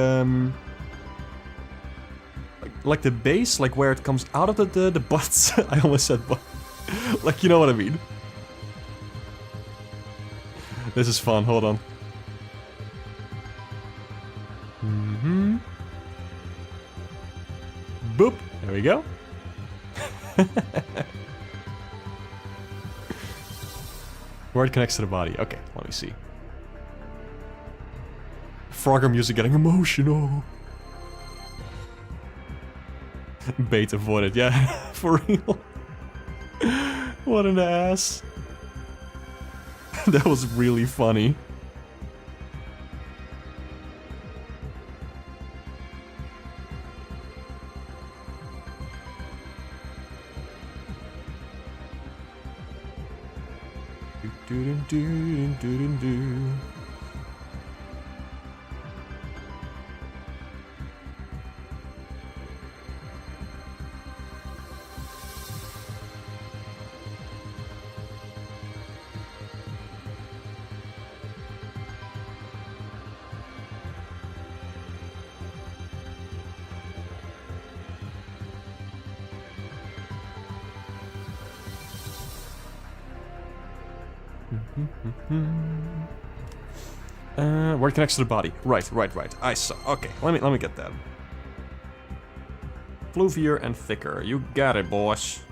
like the base, like where it comes out of the butt. I almost said butt. Like, you know what I mean. This is fun. Hold on. Boop. There we go. Where it connects to the body. Okay, let me see. Frogger music getting emotional. Bait avoided, yeah, for real. What an ass. That was really funny. Where it connects to the body. Right. I saw. Okay, let me get that. Floofier and thicker. You got it, boss.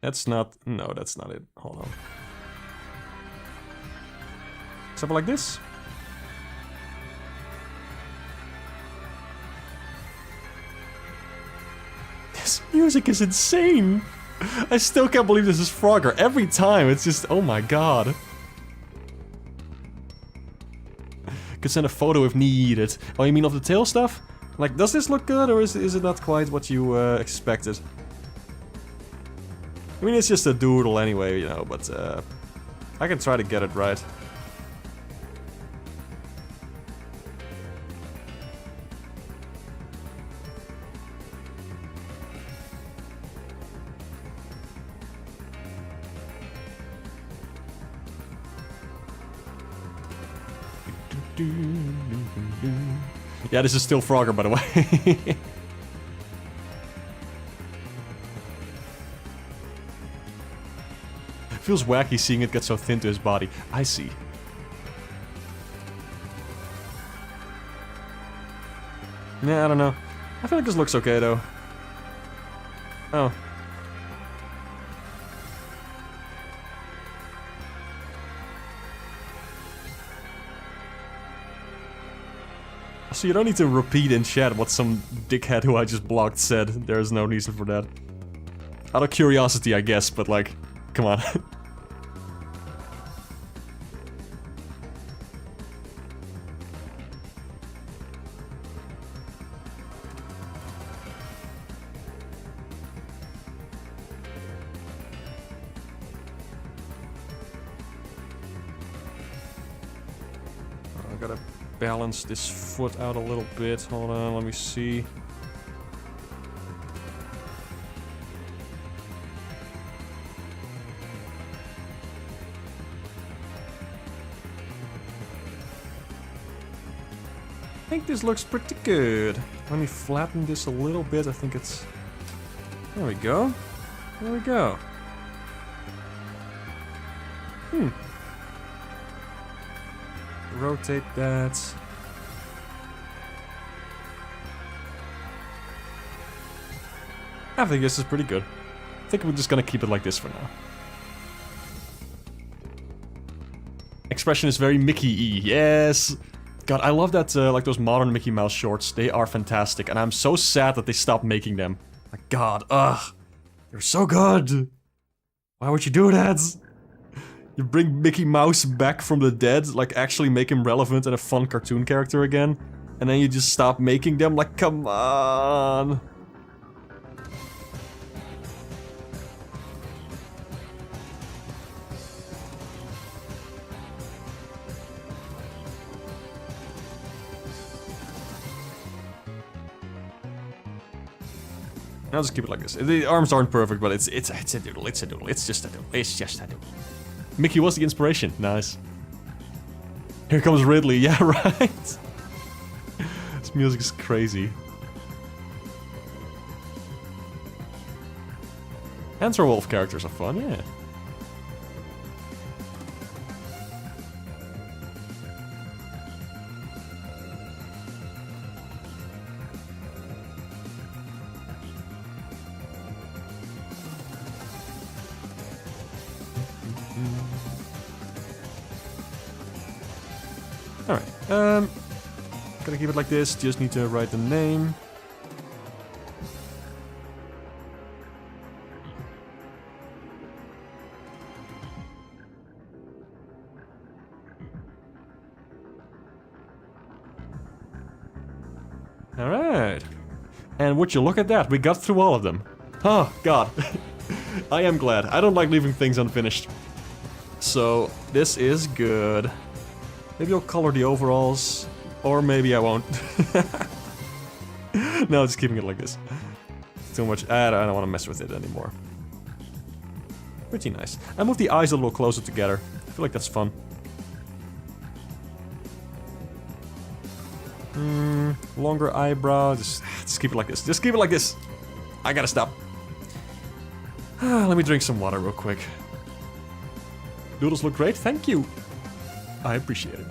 That's not... No, that's not it. Hold on. Something like this? This music is insane! I still can't believe this is Frogger. Every time, it's just... Oh my god. Could send a photo if needed. Oh, you mean of the tail stuff? Like, does this look good, or is it not quite what you expected? I mean, it's just a doodle anyway, you know, but I can try to get it right. Yeah, this is still Frogger, by the way. Feels wacky seeing it get so thin to his body. I see. Yeah, I don't know. I feel like this looks okay, though. Oh. So you don't need to repeat in chat what some dickhead who I just blocked said. There's no reason for that. Out of curiosity, I guess, but like, come on. I gotta balance this foot out a little bit. Hold on, let me see. I think this looks pretty good. Let me flatten this a little bit. I think it's... There we go. There we go. Rotate that. I think this is pretty good. I think we're just gonna keep it like this for now. Expression is very Mickey-y. Yes! God, I love that, like those modern Mickey Mouse shorts. They are fantastic, and I'm so sad that they stopped making them. My god, ugh. They're so good! Why would you do that? You bring Mickey Mouse back from the dead, like actually make him relevant and a fun cartoon character again, and then you just stop making them, like, come on! I'll just keep it like this. The arms aren't perfect, but it's a doodle, it's a doodle, it's just a doodle, it's just a doodle. Mickey was the inspiration, nice. Here comes Ridley, yeah, right? This music is crazy. Wolf characters are fun, yeah. Alright, gonna keep it like this, just need to write the name. Alright. And would you look at that, we got through all of them. Oh, God. I am glad. I don't like leaving things unfinished. So, this is good. Maybe I'll color the overalls, or maybe I won't. No, just keeping it like this. Too much. I don't want to mess with it anymore. Pretty nice. I move the eyes a little closer together. I feel like that's fun. Longer eyebrow. Just keep it like this. Just keep it like this. I gotta stop. Let me drink some water real quick. Doodles look great. Thank you. I appreciate it.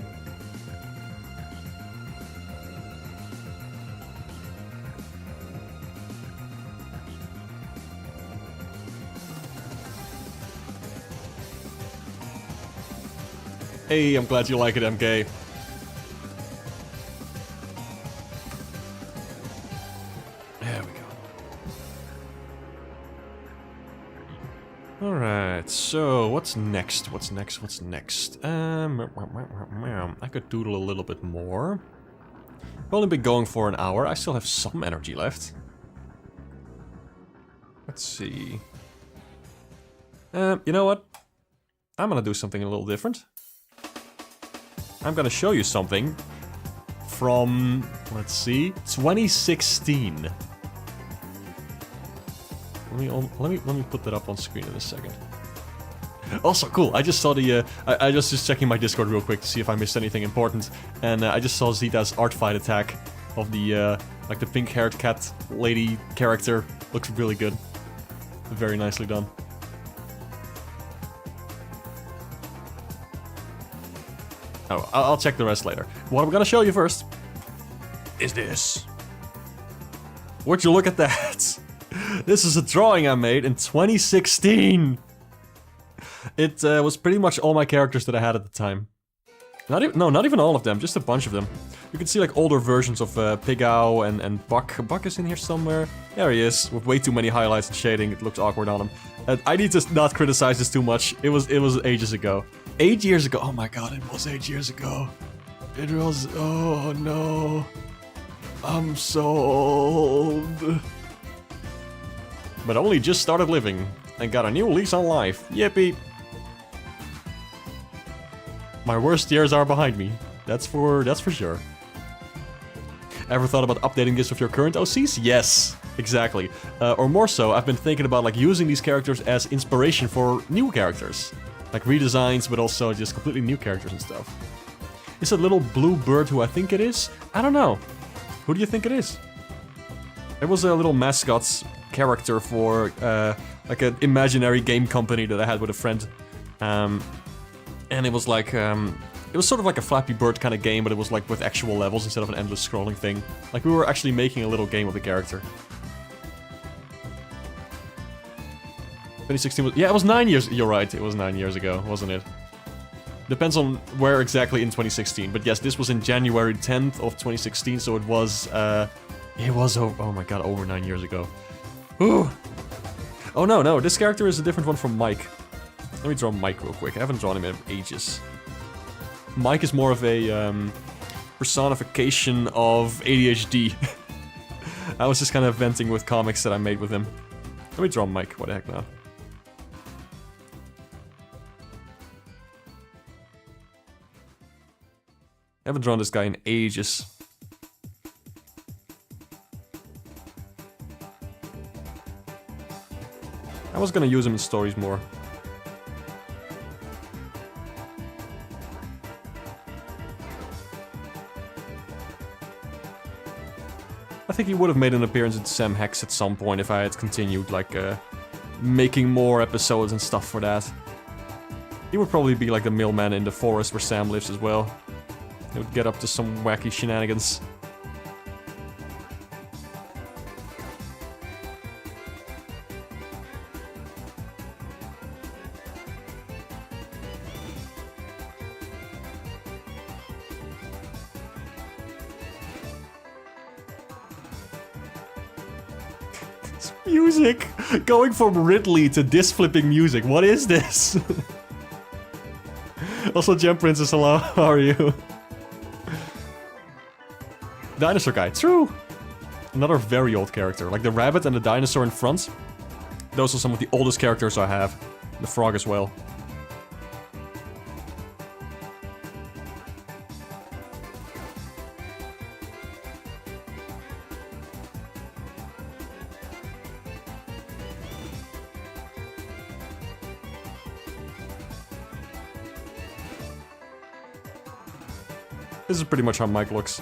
Hey, I'm glad you like it, MK. There we go. Alright, so what's next? What's next? What's next? I could doodle a little bit more. I've only been going for an hour. I still have some energy left. Let's see. You know what? I'm gonna do something a little different. I'm gonna show you something from, let's see, 2016. Let me put that up on screen in a second. Also, cool. I just saw the. I just checking my Discord real quick to see if I missed anything important, and I just saw Zita's art fight attack of the like the pink-haired cat lady character. Looks really good. Very nicely done. Oh, I'll check the rest later. What I'm gonna show you first is this. Would you look at that? This is a drawing I made in 2016. It was pretty much all my characters that I had at the time. Not even all of them, just a bunch of them. You can see like older versions of Pigao and Buck. Buck is in here somewhere. There he is, with way too many highlights and shading. It looks awkward on him. I need to not criticize this too much. It was ages ago. 8 years ago. Oh my god, it was 8 years ago. It was. Oh no. I'm so old. But only just started living and got a new lease on life. Yippee. My worst years are behind me. That's for sure. Ever thought about updating this with your current OCs? Yes, exactly. Or more so, I've been thinking about like using these characters as inspiration for new characters. Like redesigns, but also just completely new characters and stuff. Is it little blue bird who I think it is? I don't know. Who do you think it is? It was a little mascot character for like an imaginary game company that I had with a friend. And it was like, it was sort of like a Flappy Bird kind of game, but it was like with actual levels instead of an endless scrolling thing. Like we were actually making a little game with the character. 2016 was, yeah, it was 9 years, you're right, it was 9 years ago, wasn't it? Depends on where exactly in 2016, but yes, this was in January 10th of 2016, so it was, oh my god, over 9 years ago. Ooh. Oh no, this character is a different one from Mike. Let me draw Mike real quick. I haven't drawn him in ages. Mike is more of a personification of ADHD. I was just kind of venting with comics that I made with him. Let me draw Mike. What the heck now? I haven't drawn this guy in ages. I was gonna use him in stories more. I think he would have made an appearance in Sam Hex at some point if I had continued, like, making more episodes and stuff for that. He would probably be like the mailman in the forest where Sam lives as well. He would get up to some wacky shenanigans. Music! Going from Ridley to disc flipping music, what is this? Also, Gem Princess, hello, how are you? Dinosaur guy, true! Another very old character, like the rabbit and the dinosaur in front. Those are some of the oldest characters I have. The frog as well. This is pretty much how Mike looks.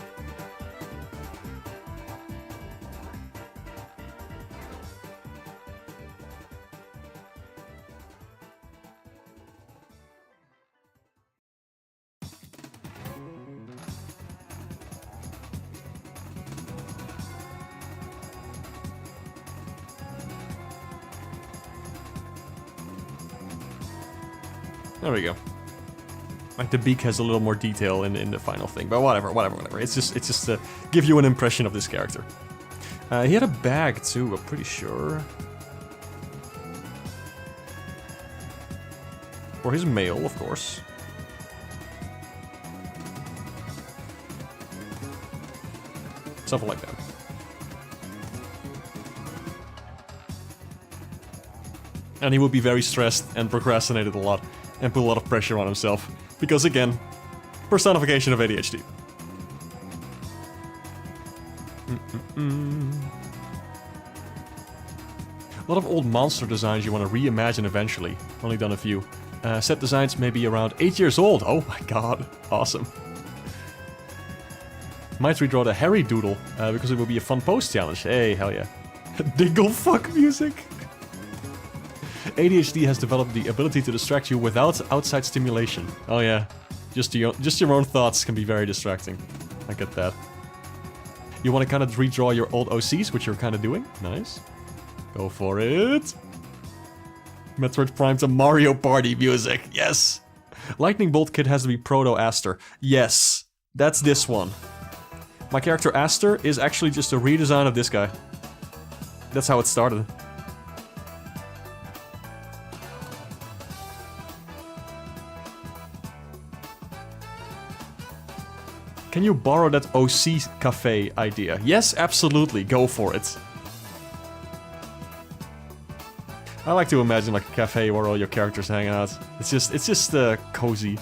There we go. Like the beak has a little more detail in the final thing, but whatever. It's just to give you an impression of this character. He had a bag too, I'm pretty sure. For his mail, of course. Something like that. And he would be very stressed and procrastinated a lot and put a lot of pressure on himself. Because again, personification of ADHD. A lot of old monster designs you want to reimagine eventually. Only done a few. Set designs may be around 8 years old. Oh my god, awesome. Might redraw the Harry Doodle, because it will be a fun post challenge. Hey, hell yeah. Dingle fuck music. ADHD has developed the ability to distract you without outside stimulation. Oh yeah, just your own thoughts can be very distracting. I get that. You want to kind of redraw your old OCs, which you're kind of doing. Nice. Go for it. Metroid Prime to Mario Party music. Yes. Lightning Bolt Kid has to be Proto Aster. Yes. That's this one. My character Aster is actually just a redesign of this guy. That's how it started. Can you borrow that OC cafe idea? Yes, absolutely. Go for it. I like to imagine like a cafe where all your characters hang out. It's just cozy.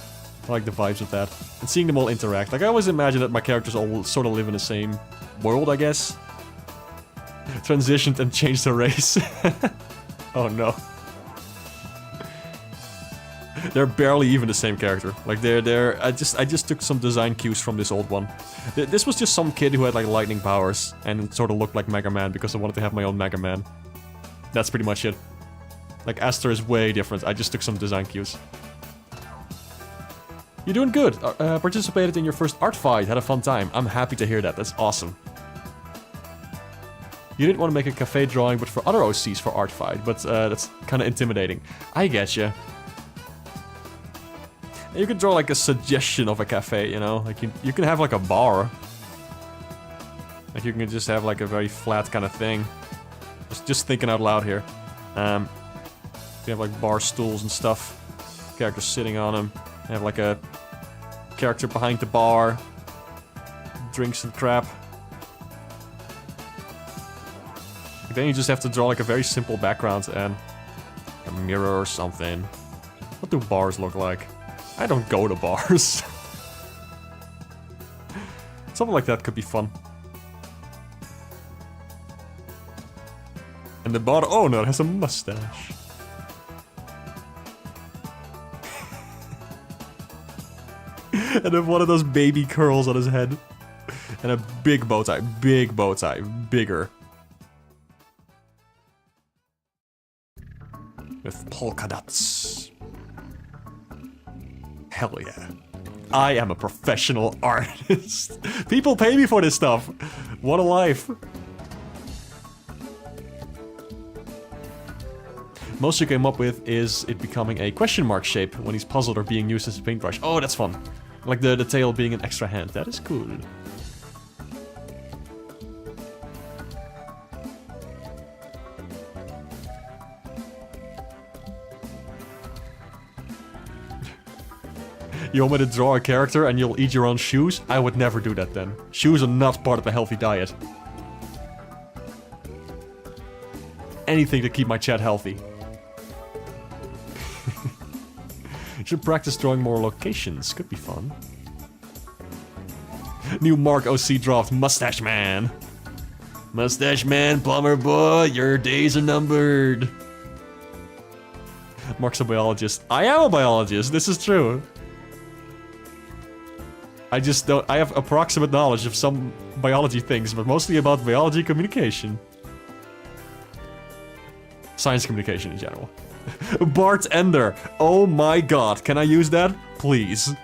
I like the vibes of that. And seeing them all interact. Like I always imagine that my characters all sort of live in the same world, I guess. Transitioned and changed the race. Oh no. They're barely even the same character. Like I just took some design cues from this old one. This was just some kid who had like lightning powers and sort of looked like Mega Man because I wanted to have my own Mega Man. That's pretty much it. Like Aster is way different. I just took some design cues. You're doing good. Participated in your first art fight. Had a fun time. I'm happy to hear that. That's awesome. You didn't want to make a cafe drawing, but for other OCs for art fight. But that's kind of intimidating. I getcha. You could draw like a suggestion of a cafe, you know? Like you can have like a bar. Like you can just have like a very flat kind of thing. Just thinking out loud here. You have like bar stools and stuff. Characters sitting on them. You have like a character behind the bar. Drinks and crap. Then you just have to draw like a very simple background and a mirror or something. What do bars look like? I don't go to bars. Something like that could be fun. And the bar, oh no, it has a mustache. And then one of those baby curls on his head. And a big bow tie, bigger. With polka dots. Hell yeah. I am a professional artist. People pay me for this stuff. What a life. Most you came up with is it becoming a question mark shape when he's puzzled or being used as a paintbrush. Oh, that's fun. Like the tail being an extra hand. That is cool. You want me to draw a character and you'll eat your own shoes? I would never do that then. Shoes are not part of a healthy diet. Anything to keep my chat healthy. Should practice drawing more locations. Could be fun. New Mark OC draft, Mustache Man. Mustache Man, plumber boy, your days are numbered. Mark's a biologist. I am a biologist, this is true. I just don't. I have approximate knowledge of some biology things, but mostly about biology communication. Science communication in general. Bartender. Oh my god. Can I use that? Please.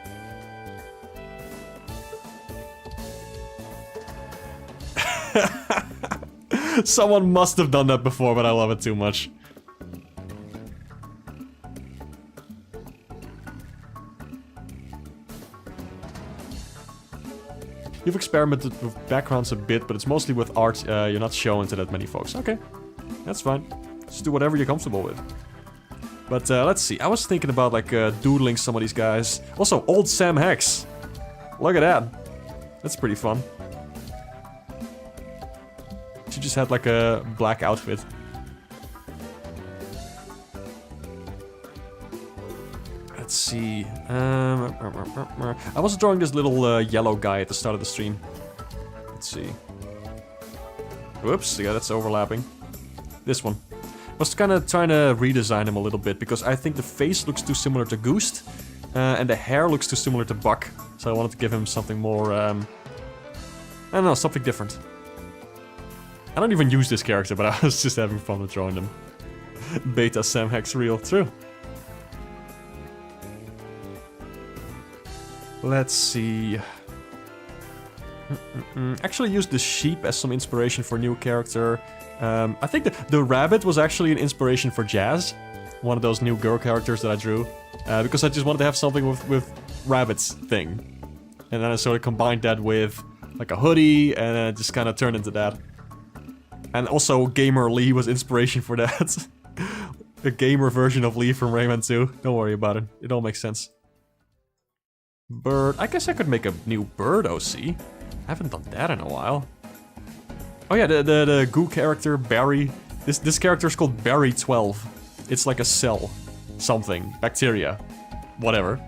Someone must have done that before, but I love it too much. You've experimented with backgrounds a bit, but it's mostly with art you're not showing to that many folks. Okay, that's fine. Just do whatever you're comfortable with. But let's see. I was thinking about like doodling some of these guys. Also, old Sam Hex. Look at that. That's pretty fun. She just had like a black outfit. Let's see. I was drawing this little yellow guy at the start of the stream. Let's see. Whoops, yeah, that's overlapping. This one. I was kind of trying to redesign him a little bit because I think the face looks too similar to Goost and the hair looks too similar to Buck. So I wanted to give him something more, I don't know, something different. I don't even use this character, but I was just having fun with drawing them. Beta Sam Hex real, true. Let's see. Actually used the sheep as some inspiration for a new character. I think the rabbit was actually an inspiration for Jazz. One of those new girl characters that I drew. Because I just wanted to have something with rabbits thing. And then I sort of combined that with like a hoodie and then it just kind of turned into that. And also Gamer Lee was inspiration for that. A gamer version of Lee from Rayman 2. Don't worry about it. It all makes sense. Bird. I guess I could make a new bird OC. I haven't done that in a while. Oh yeah, the goo character, Barry. This character is called Barry 12. It's like a cell. Something. Bacteria. Whatever.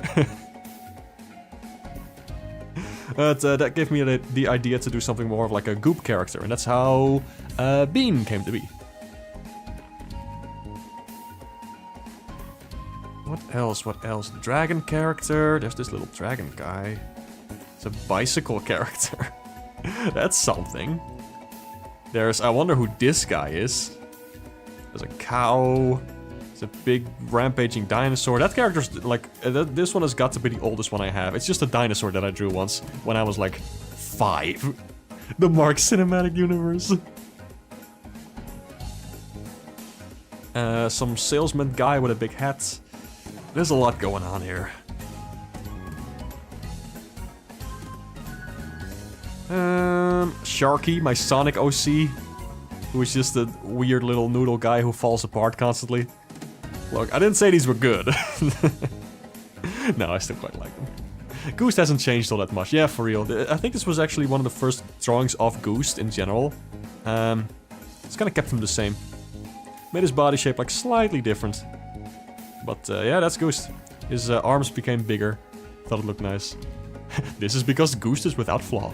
But that gave me the idea to do something more of like a goop character. And that's how Bean came to be. What else? What else? Dragon character. There's this little dragon guy. It's a bicycle character. That's something. There's... I wonder who this guy is. There's a cow. There's a big rampaging dinosaur. That character's like... this one has got to be the oldest one I have. It's just a dinosaur that I drew once when I was like 5. The Mark Cinematic Universe. Some salesman guy with a big hat. There's a lot going on here. Sharky, my Sonic OC, who is just a weird little noodle guy who falls apart constantly. Look, I didn't say these were good. No, I still quite like them. Goost hasn't changed all that much. Yeah, for real. I think this was actually one of the first drawings of Goost in general. It's kind of kept him the same. Made his body shape like slightly different. But yeah, that's Goost. His arms became bigger. Thought it looked nice. This is because Goost is without flaw.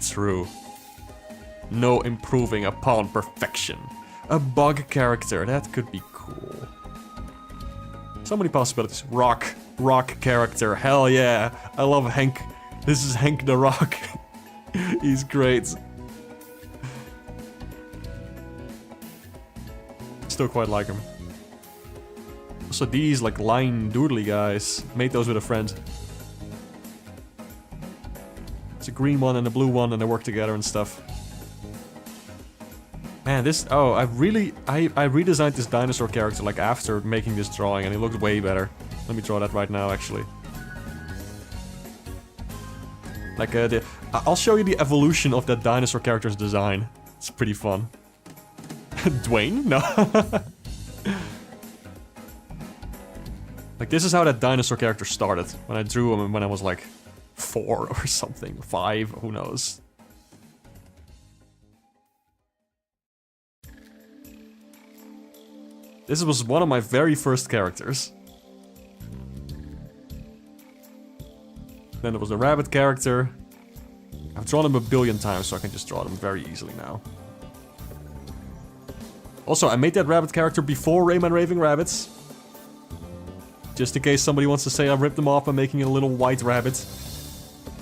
True. No improving upon perfection. A bug character, that could be cool. So many possibilities. Rock character, hell yeah. I love Hank. This is Hank the Rock. He's great. Still quite like him. So these like line doodly guys, made those with a friend. It's a green one and a blue one and they work together and stuff. Man, this... Oh, I redesigned this dinosaur character like after making this drawing and it looked way better. Let me draw that right now actually. Like I'll show you the evolution of that dinosaur character's design. It's pretty fun. Dwayne? No. Like this is how that dinosaur character started. When I drew him when I was like 4 or something. 5, who knows. This was one of my very first characters. Then there was a rabbit character. I've drawn him a billion times, so I can just draw them very easily now. Also, I made that rabbit character before Rayman Raving Rabbits. Just in case somebody wants to say I ripped them off by making a little white rabbit.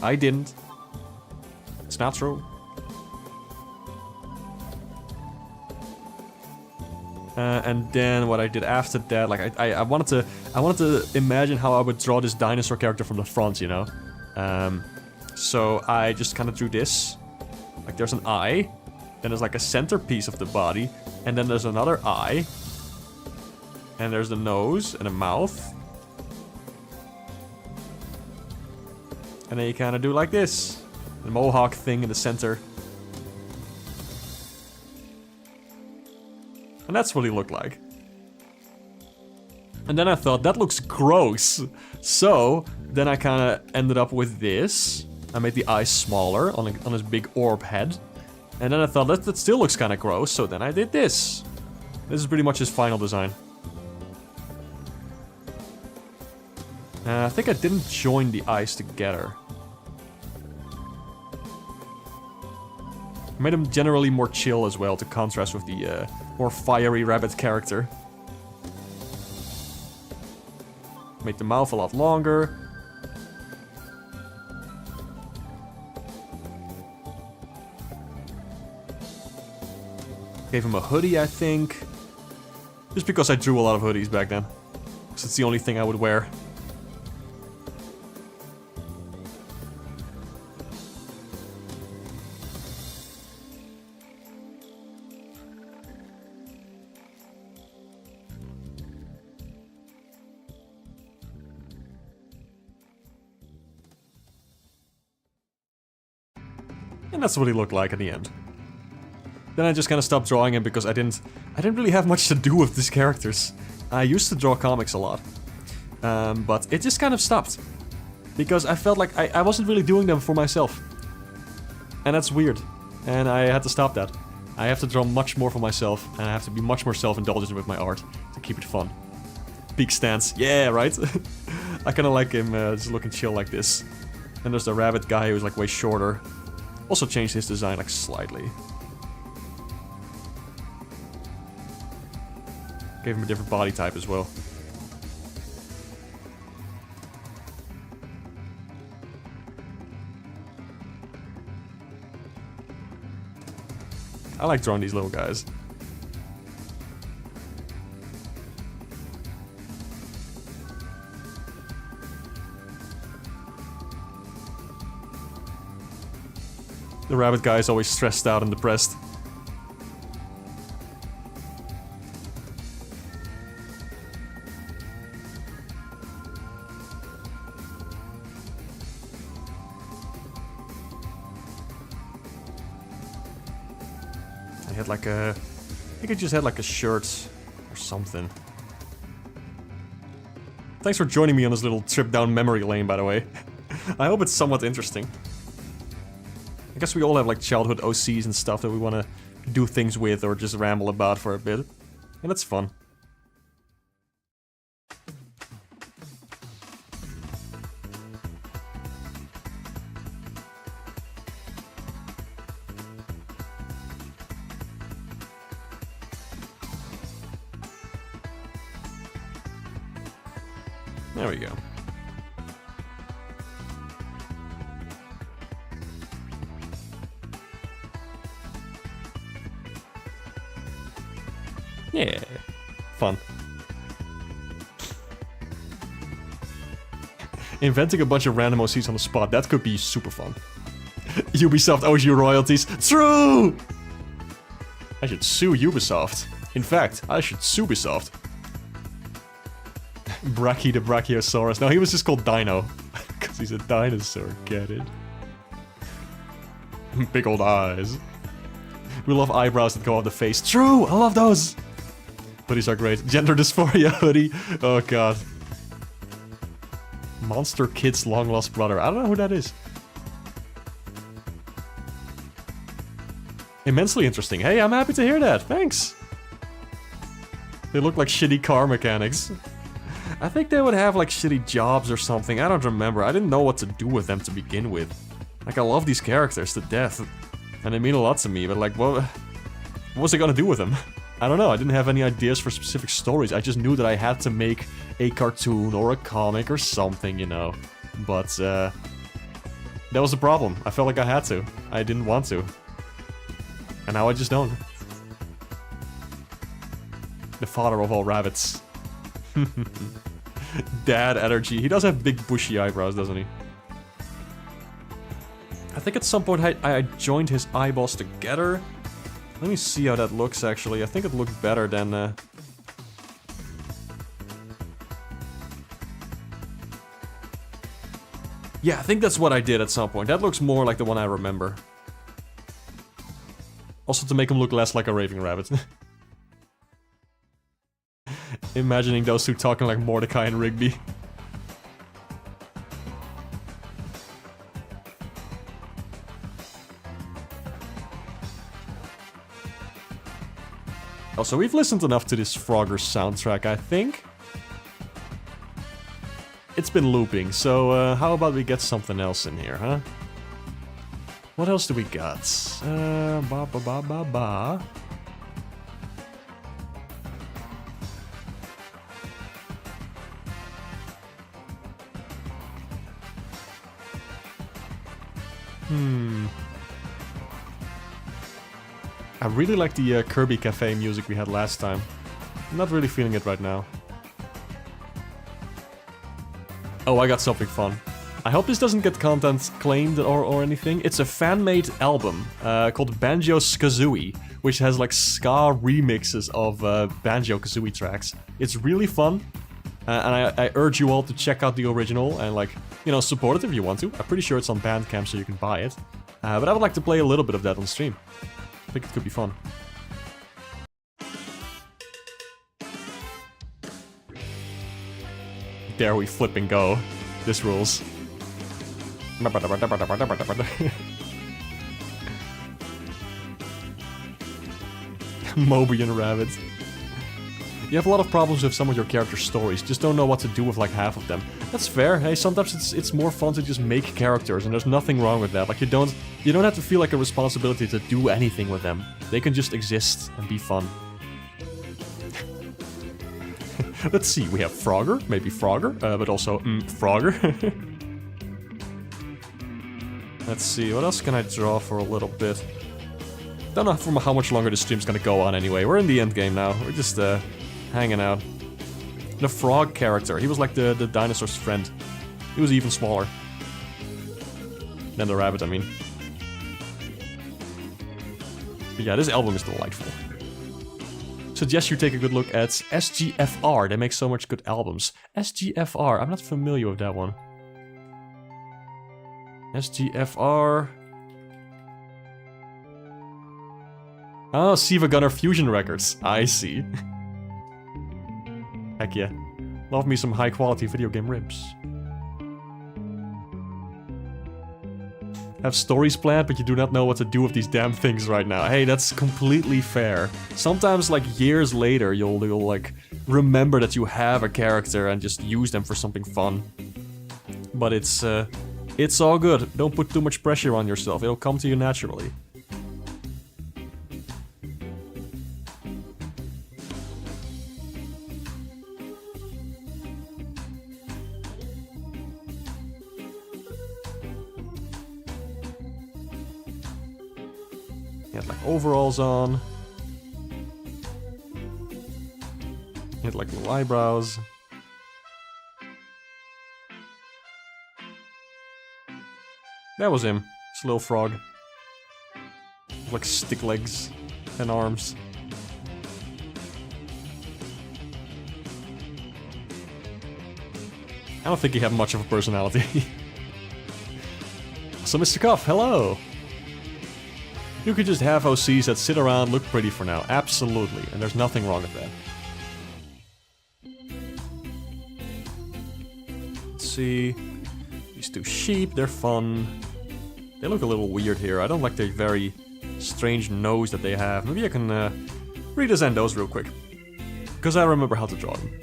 I didn't. It's not true. And then what I did after that, like I wanted to imagine how I would draw this dinosaur character from the front, you know. So I just kind of drew this. Like there's an eye, then there's like a centerpiece of the body, and then there's another eye, and there's the nose and a mouth, and then you kind of do like this. The mohawk thing in the center. And that's what he looked like. And then I thought, that looks gross. So, then I kind of ended up with this. I made the eyes smaller on his big orb head. And then I thought, that still looks kind of gross, so then I did this. This is pretty much his final design. I think I didn't join the eyes together. I made him generally more chill as well, to contrast with the more fiery rabbit character. Made the mouth a lot longer. Gave him a hoodie, I think. Just because I drew a lot of hoodies back then. Because it's the only thing I would wear. And that's what he looked like at the end. Then I just kind of stopped drawing him because I didn't really have much to do with these characters. I used to draw comics a lot. But it just kind of stopped. Because I felt like I wasn't really doing them for myself. And that's weird. And I had to stop that. I have to draw much more for myself, and I have to be much more self-indulgent with my art to keep it fun. Peak stance, yeah, right? I kind of like him just looking chill like this. And there's the rabbit guy who's like way shorter. Also changed his design like slightly. Gave him a different body type as well. I like drawing these little guys. The rabbit guy is always stressed out and depressed. I had like a... I think I just had like a shirt or something. Thanks for joining me on this little trip down memory lane, by the way. I hope it's somewhat interesting. I guess we all have like childhood OCs and stuff that we want to do things with or just ramble about for a bit. And that's fun. There we go. Yeah, fun. Inventing a bunch of random OCs on the spot, that could be super fun. Ubisoft owes you royalties. True! I should sue Ubisoft. In fact, I should sue Ubisoft. Brachy the Brachiosaurus. No, he was just called Dino. Because he's a dinosaur, get it? Big old eyes. We love eyebrows that go off the face. True! I love those! Hoodies are great. Gender dysphoria hoodie. Oh god. Monster Kid's long lost brother. I don't know who that is. Immensely interesting. Hey, I'm happy to hear that. Thanks. They look like shitty car mechanics. I think they would have like shitty jobs or something. I don't remember. I didn't know what to do with them to begin with. Like, I love these characters to death. And they mean a lot to me, but like, what was I gonna do with them? I don't know. I didn't have any ideas for specific stories. I just knew that I had to make a cartoon or a comic or something, you know. But, that was the problem. I felt like I had to. I didn't want to. And now I just don't. The father of all rabbits. Dad energy. He does have big bushy eyebrows, doesn't he? I think at some point I joined his eyeballs together. Let me see how that looks, actually. I think it looked better than... Yeah, I think that's what I did at some point. That looks more like the one I remember. Also to make him look less like a raving rabbit. Imagining those two talking like Mordecai and Rigby. Also, we've listened enough to this Frogger soundtrack, I think. It's been looping, so how about we get something else in here, huh? What else do we got? Ba ba ba ba ba. I really like the Kirby Cafe music we had last time. I'm not really feeling it right now. Oh, I got something fun. I hope this doesn't get content claimed or anything. It's a fan-made album called Banjo-Kazooie, which has like ska remixes of Banjo-Kazooie tracks. It's really fun, and I urge you all to check out the original and like, you know, support it if you want to. I'm pretty sure it's on Bandcamp so you can buy it. But I would like to play a little bit of that on stream. I think it could be fun. There we flip and go. This rules. Moby and Rabbit. You have a lot of problems with some of your character stories, just don't know what to do with like half of them. That's fair, hey, sometimes it's more fun to just make characters, and there's nothing wrong with that. Like you don't have to feel like a responsibility to do anything with them. They can just exist and be fun. Let's see, we have Frogger, maybe Frogger, but also Frogger. Let's see, what else can I draw for a little bit? Don't know from how much longer the stream's gonna go on anyway. We're in the end game now. We're just hanging out. The frog character, he was like the dinosaur's friend. He was even smaller than the rabbit, I mean. But yeah, this album is delightful. Suggest you take a good look at SGFR. They make so much good albums. SGFR, I'm not familiar with that one. SGFR. Oh, Siva Gunner Fusion Records. I see. Heck yeah. Love me some high quality video game rips. Have stories planned, but you do not know what to do with these damn things right now. Hey, that's completely fair. Sometimes, like, years later, you'll like, remember that you have a character and just use them for something fun. But it's all good. Don't put too much pressure on yourself. It'll come to you naturally. He had like overalls on. He had like little eyebrows. That was him. This little frog. With like stick legs and arms. I don't think he had much of a personality. So Mr. Cuff, hello! You could just have OCs that sit around, look pretty for now. Absolutely, and there's nothing wrong with that. Let's see. These two sheep, they're fun. They look a little weird here. I don't like the very strange nose that they have. Maybe I can redesign those real quick. Because I remember how to draw them.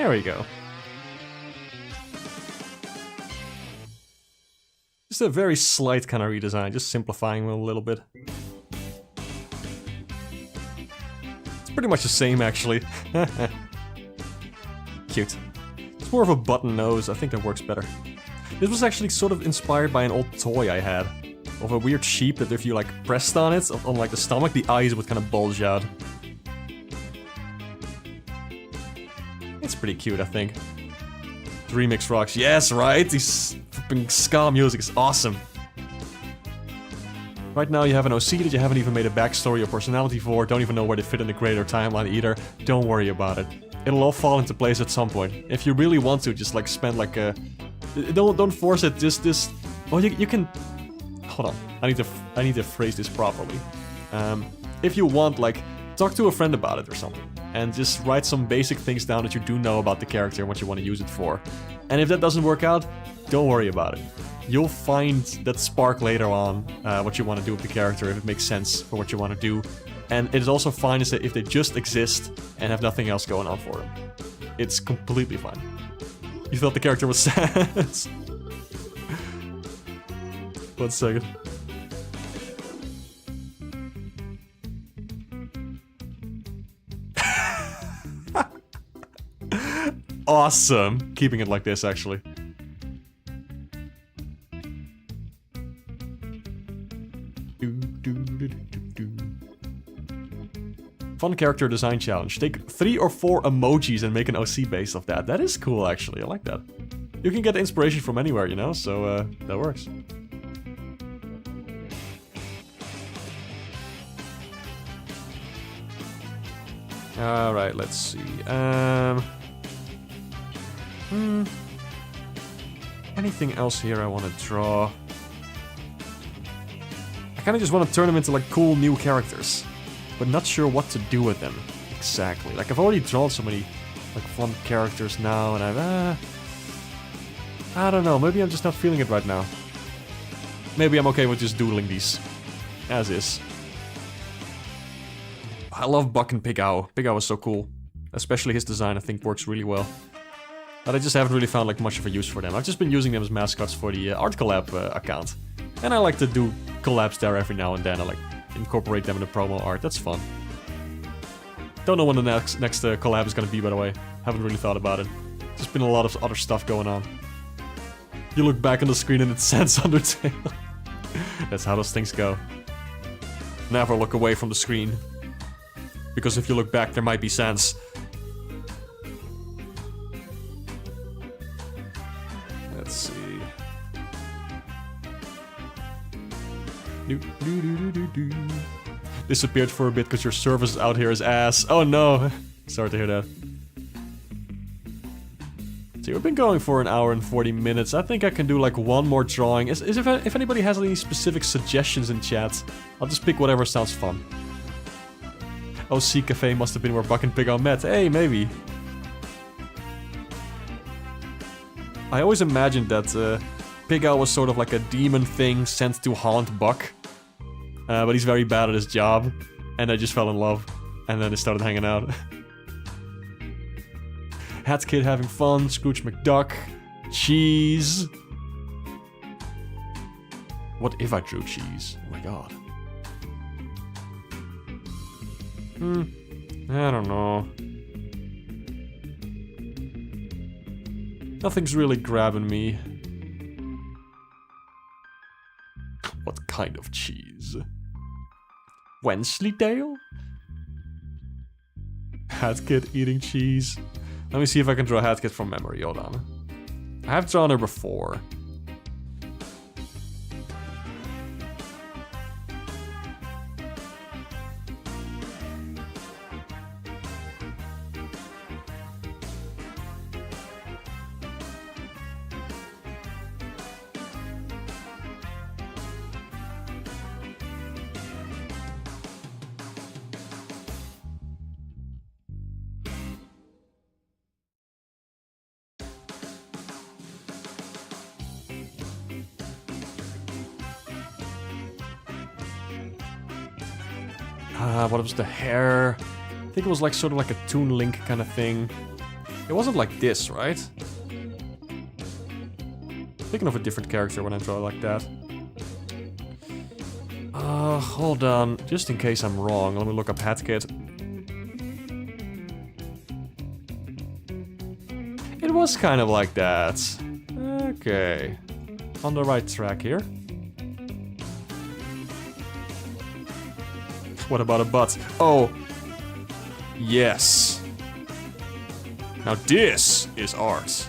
There we go. Just a very slight kind of redesign, just simplifying it a little bit. It's pretty much the same, actually. Cute. It's more of a button nose, I think that works better. This was actually sort of inspired by an old toy I had. Of a weird sheep that if you like pressed on it, on like the stomach, the eyes would kind of bulge out. It's pretty cute, I think. The remix rocks. Yes, right? This flipping ska music is awesome. Right now you have an OC that you haven't even made a backstory or personality for, don't even know where they fit in the greater timeline either. Don't worry about it. It'll all fall into place at some point. If you really want to, just like spend like a... Don't force it, just... Well, you can... Hold on, I need to phrase this properly. If you want, like, talk to a friend about it or something. And just write some basic things down that you do know about the character and what you want to use it for. And if that doesn't work out, don't worry about it. You'll find that spark later on, what you want to do with the character, if it makes sense for what you want to do. And it is also fine if they just exist and have nothing else going on for them. It's completely fine. You thought the character was sad? 1 second. Awesome. Keeping it like this, actually. Fun character design challenge. Take 3 or 4 emojis and make an OC based off that. That is cool, actually. I like that. You can get inspiration from anywhere, you know, so that works. Alright, let's see. Anything else here I want to draw? I kind of just want to turn them into like cool new characters, but not sure what to do with them exactly. Like I've already drawn so many like fun characters now, and I don't know. Maybe I'm just not feeling it right now. Maybe I'm okay with just doodling these as is. I love Buck and Big Owl. Big Owl is so cool. Especially his design, I think, works really well. But I just haven't really found like much of a use for them. I've just been using them as mascots for the Art Collab account. And I like to do collabs there every now and then. I like incorporate them in the promo art. That's fun. Don't know when the next collab is gonna be, by the way. Haven't really thought about it. There's been a lot of other stuff going on. You look back on the screen and it says Undertale. That's how those things go. Never look away from the screen. Because if you look back, there might be Sans. Let's see. Disappeared for a bit because your service out here is ass. Oh no! Sorry to hear that. So we've been going for 1 hour and 40 minutes. I think I can do like one more drawing. If anybody has any specific suggestions in chat, I'll just pick whatever sounds fun. OC Cafe must have been where Buck and Pig Owl met. Hey, maybe. I always imagined that Pig Owl was sort of like a demon thing sent to haunt Buck. But he's very bad at his job. And they just fell in love. And then they started hanging out. Hat Kid having fun. Scrooge McDuck. Cheese. What if I drew cheese? Oh my god. I don't know. Nothing's really grabbing me. What kind of cheese? Wensleydale? Hat Kid eating cheese. Let me see if I can draw Hat Kid from memory. Hold on. I have drawn her before. What was the hair? I think it was like sort of like a Toon Link kind of thing. It wasn't like this, right? Thinking of a different character when I draw like that. Hold on. Just in case I'm wrong, let me look up Hatkit. It was kind of like that. Okay. On the right track here. What about a butt? Oh! Yes! Now this is art.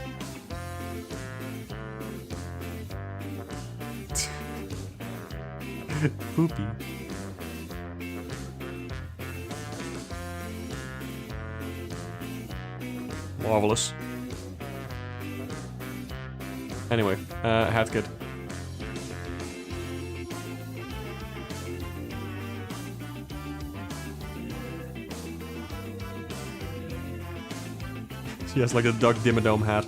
Poopy. Marvelous. Anyway, Hatkit. She has like a Doug Dimmadome hat.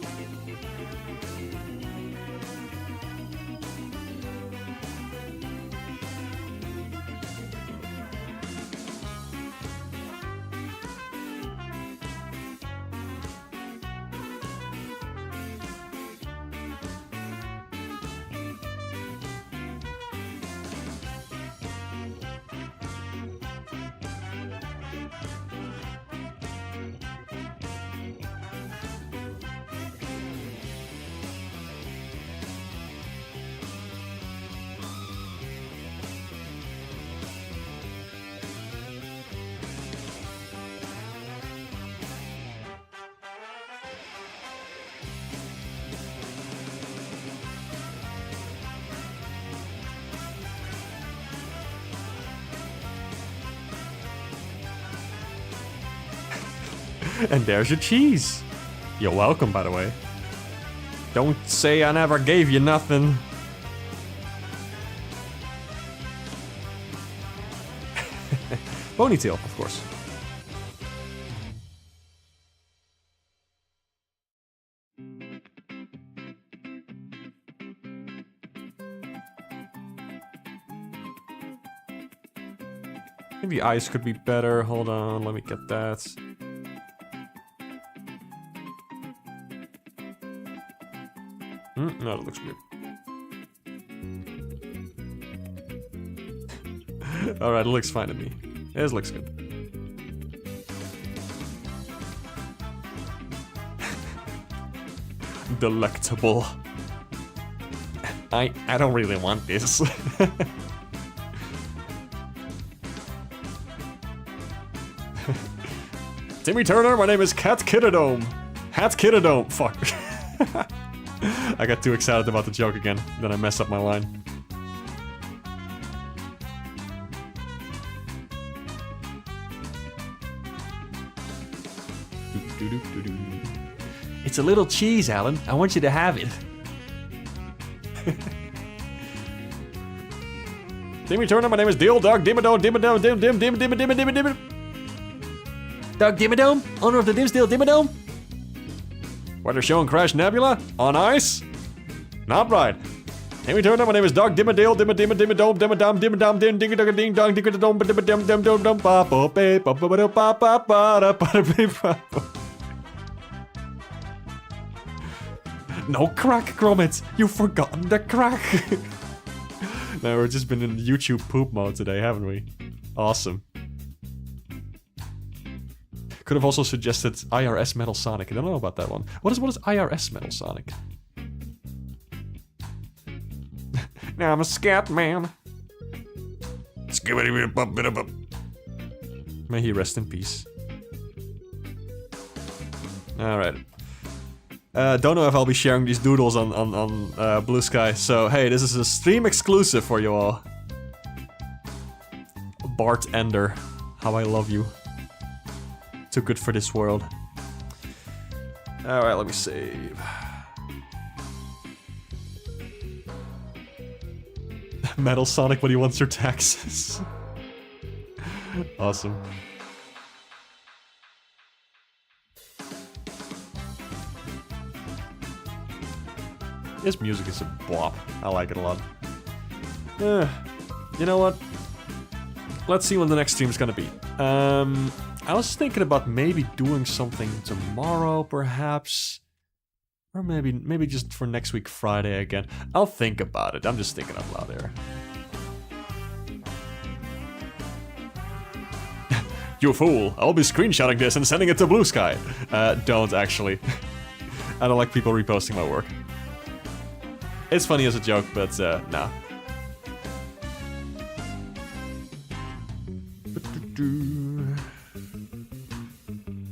And there's your cheese. You're welcome, by the way. Don't say I never gave you nothing. Ponytail, of course. Maybe eyes could be better. Hold on, let me get that. No, that looks good. Alright, it looks fine to me. This looks good. Delectable. I don't really want this. Timmy Turner, my name is Cat Kittadome. Hat Kittadome. Fuck. I got too excited about the joke again, then I messed up my line. It's a little cheese, Alan. I want you to have it. Timmy Turner, my name is Deal Dog Dimmadome Dimmadome Dim Dim Dim Dim Dim Dim Dim. Doug Dimmadome, owner of the Dimsdale Dimmadome. Weather show and Crash Nebula on ice. Not right. Timmy Turner, my name is Doug Dimmadale Dimmadome Dimmadome Dimmadome Dimmadome Dim Ding Ding Ding Dong Ding Dong Dim Dim Dim Dim Dim Ba Ba Ba Ba Ba Ba Ba Ba Ba Ba Ba. No crack, Gromit! You've forgotten the crack! No, we've just been in YouTube poop mode today, haven't we? Awesome. Could have also suggested IRS Metal Sonic. I don't know about that one. What is IRS Metal Sonic? Now I'm a scat man. May he rest in peace. Alright. Don't know if I'll be sharing these doodles on Blue Sky, so hey, this is a stream exclusive for you all. Bart Ender, how I love you. Too good for this world. Alright, let me save. Metal Sonic when he wants your taxes. Awesome. This music is a bop. I like it a lot. You know what? Let's see when the next stream's gonna be. I was thinking about maybe doing something tomorrow, perhaps. Or maybe just for next week Friday again. I'll think about it. I'm just thinking out loud there. You fool! I'll be screenshotting this and sending it to Blue Sky. Don't actually. I don't like people reposting my work. It's funny as a joke, but nah.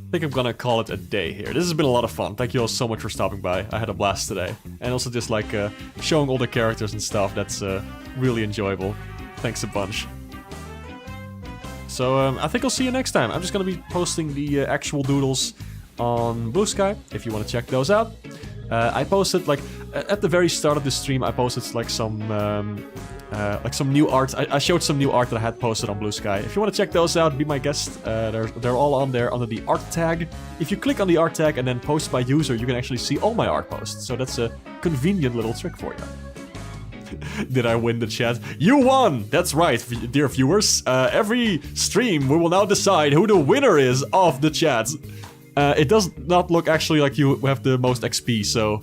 I think I'm gonna call it a day here. This has been a lot of fun. Thank you all so much for stopping by. I had a blast today. And also just like showing all the characters and stuff. That's really enjoyable. Thanks a bunch. So I think I'll see you next time. I'm just gonna be posting the actual doodles on Blue Sky if you want to check those out. I posted like at the very start of the stream. I posted like some new art. I showed some new art that I had posted on Blue Sky. If you want to check those out, be my guest. They're all on there under the art tag. If you click on the art tag and then post by user, you can actually see all my art posts. So that's a convenient little trick for you. Did I win the chat? You won! That's right, dear viewers. Every stream, we will now decide who the winner is of the chat. It does not look actually like you have the most XP, so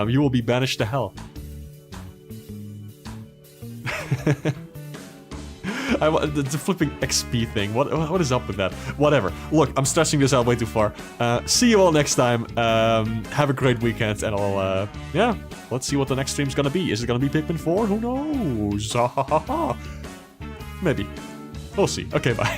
you will be banished to hell. The flipping XP thing. What is up with that? Whatever. Look, I'm stretching this out way too far. See you all next time. Have a great weekend, and I'll yeah. Let's see what the next stream's gonna be. Is it gonna be Pikmin 4? Who knows? Maybe. We'll see. Okay, bye.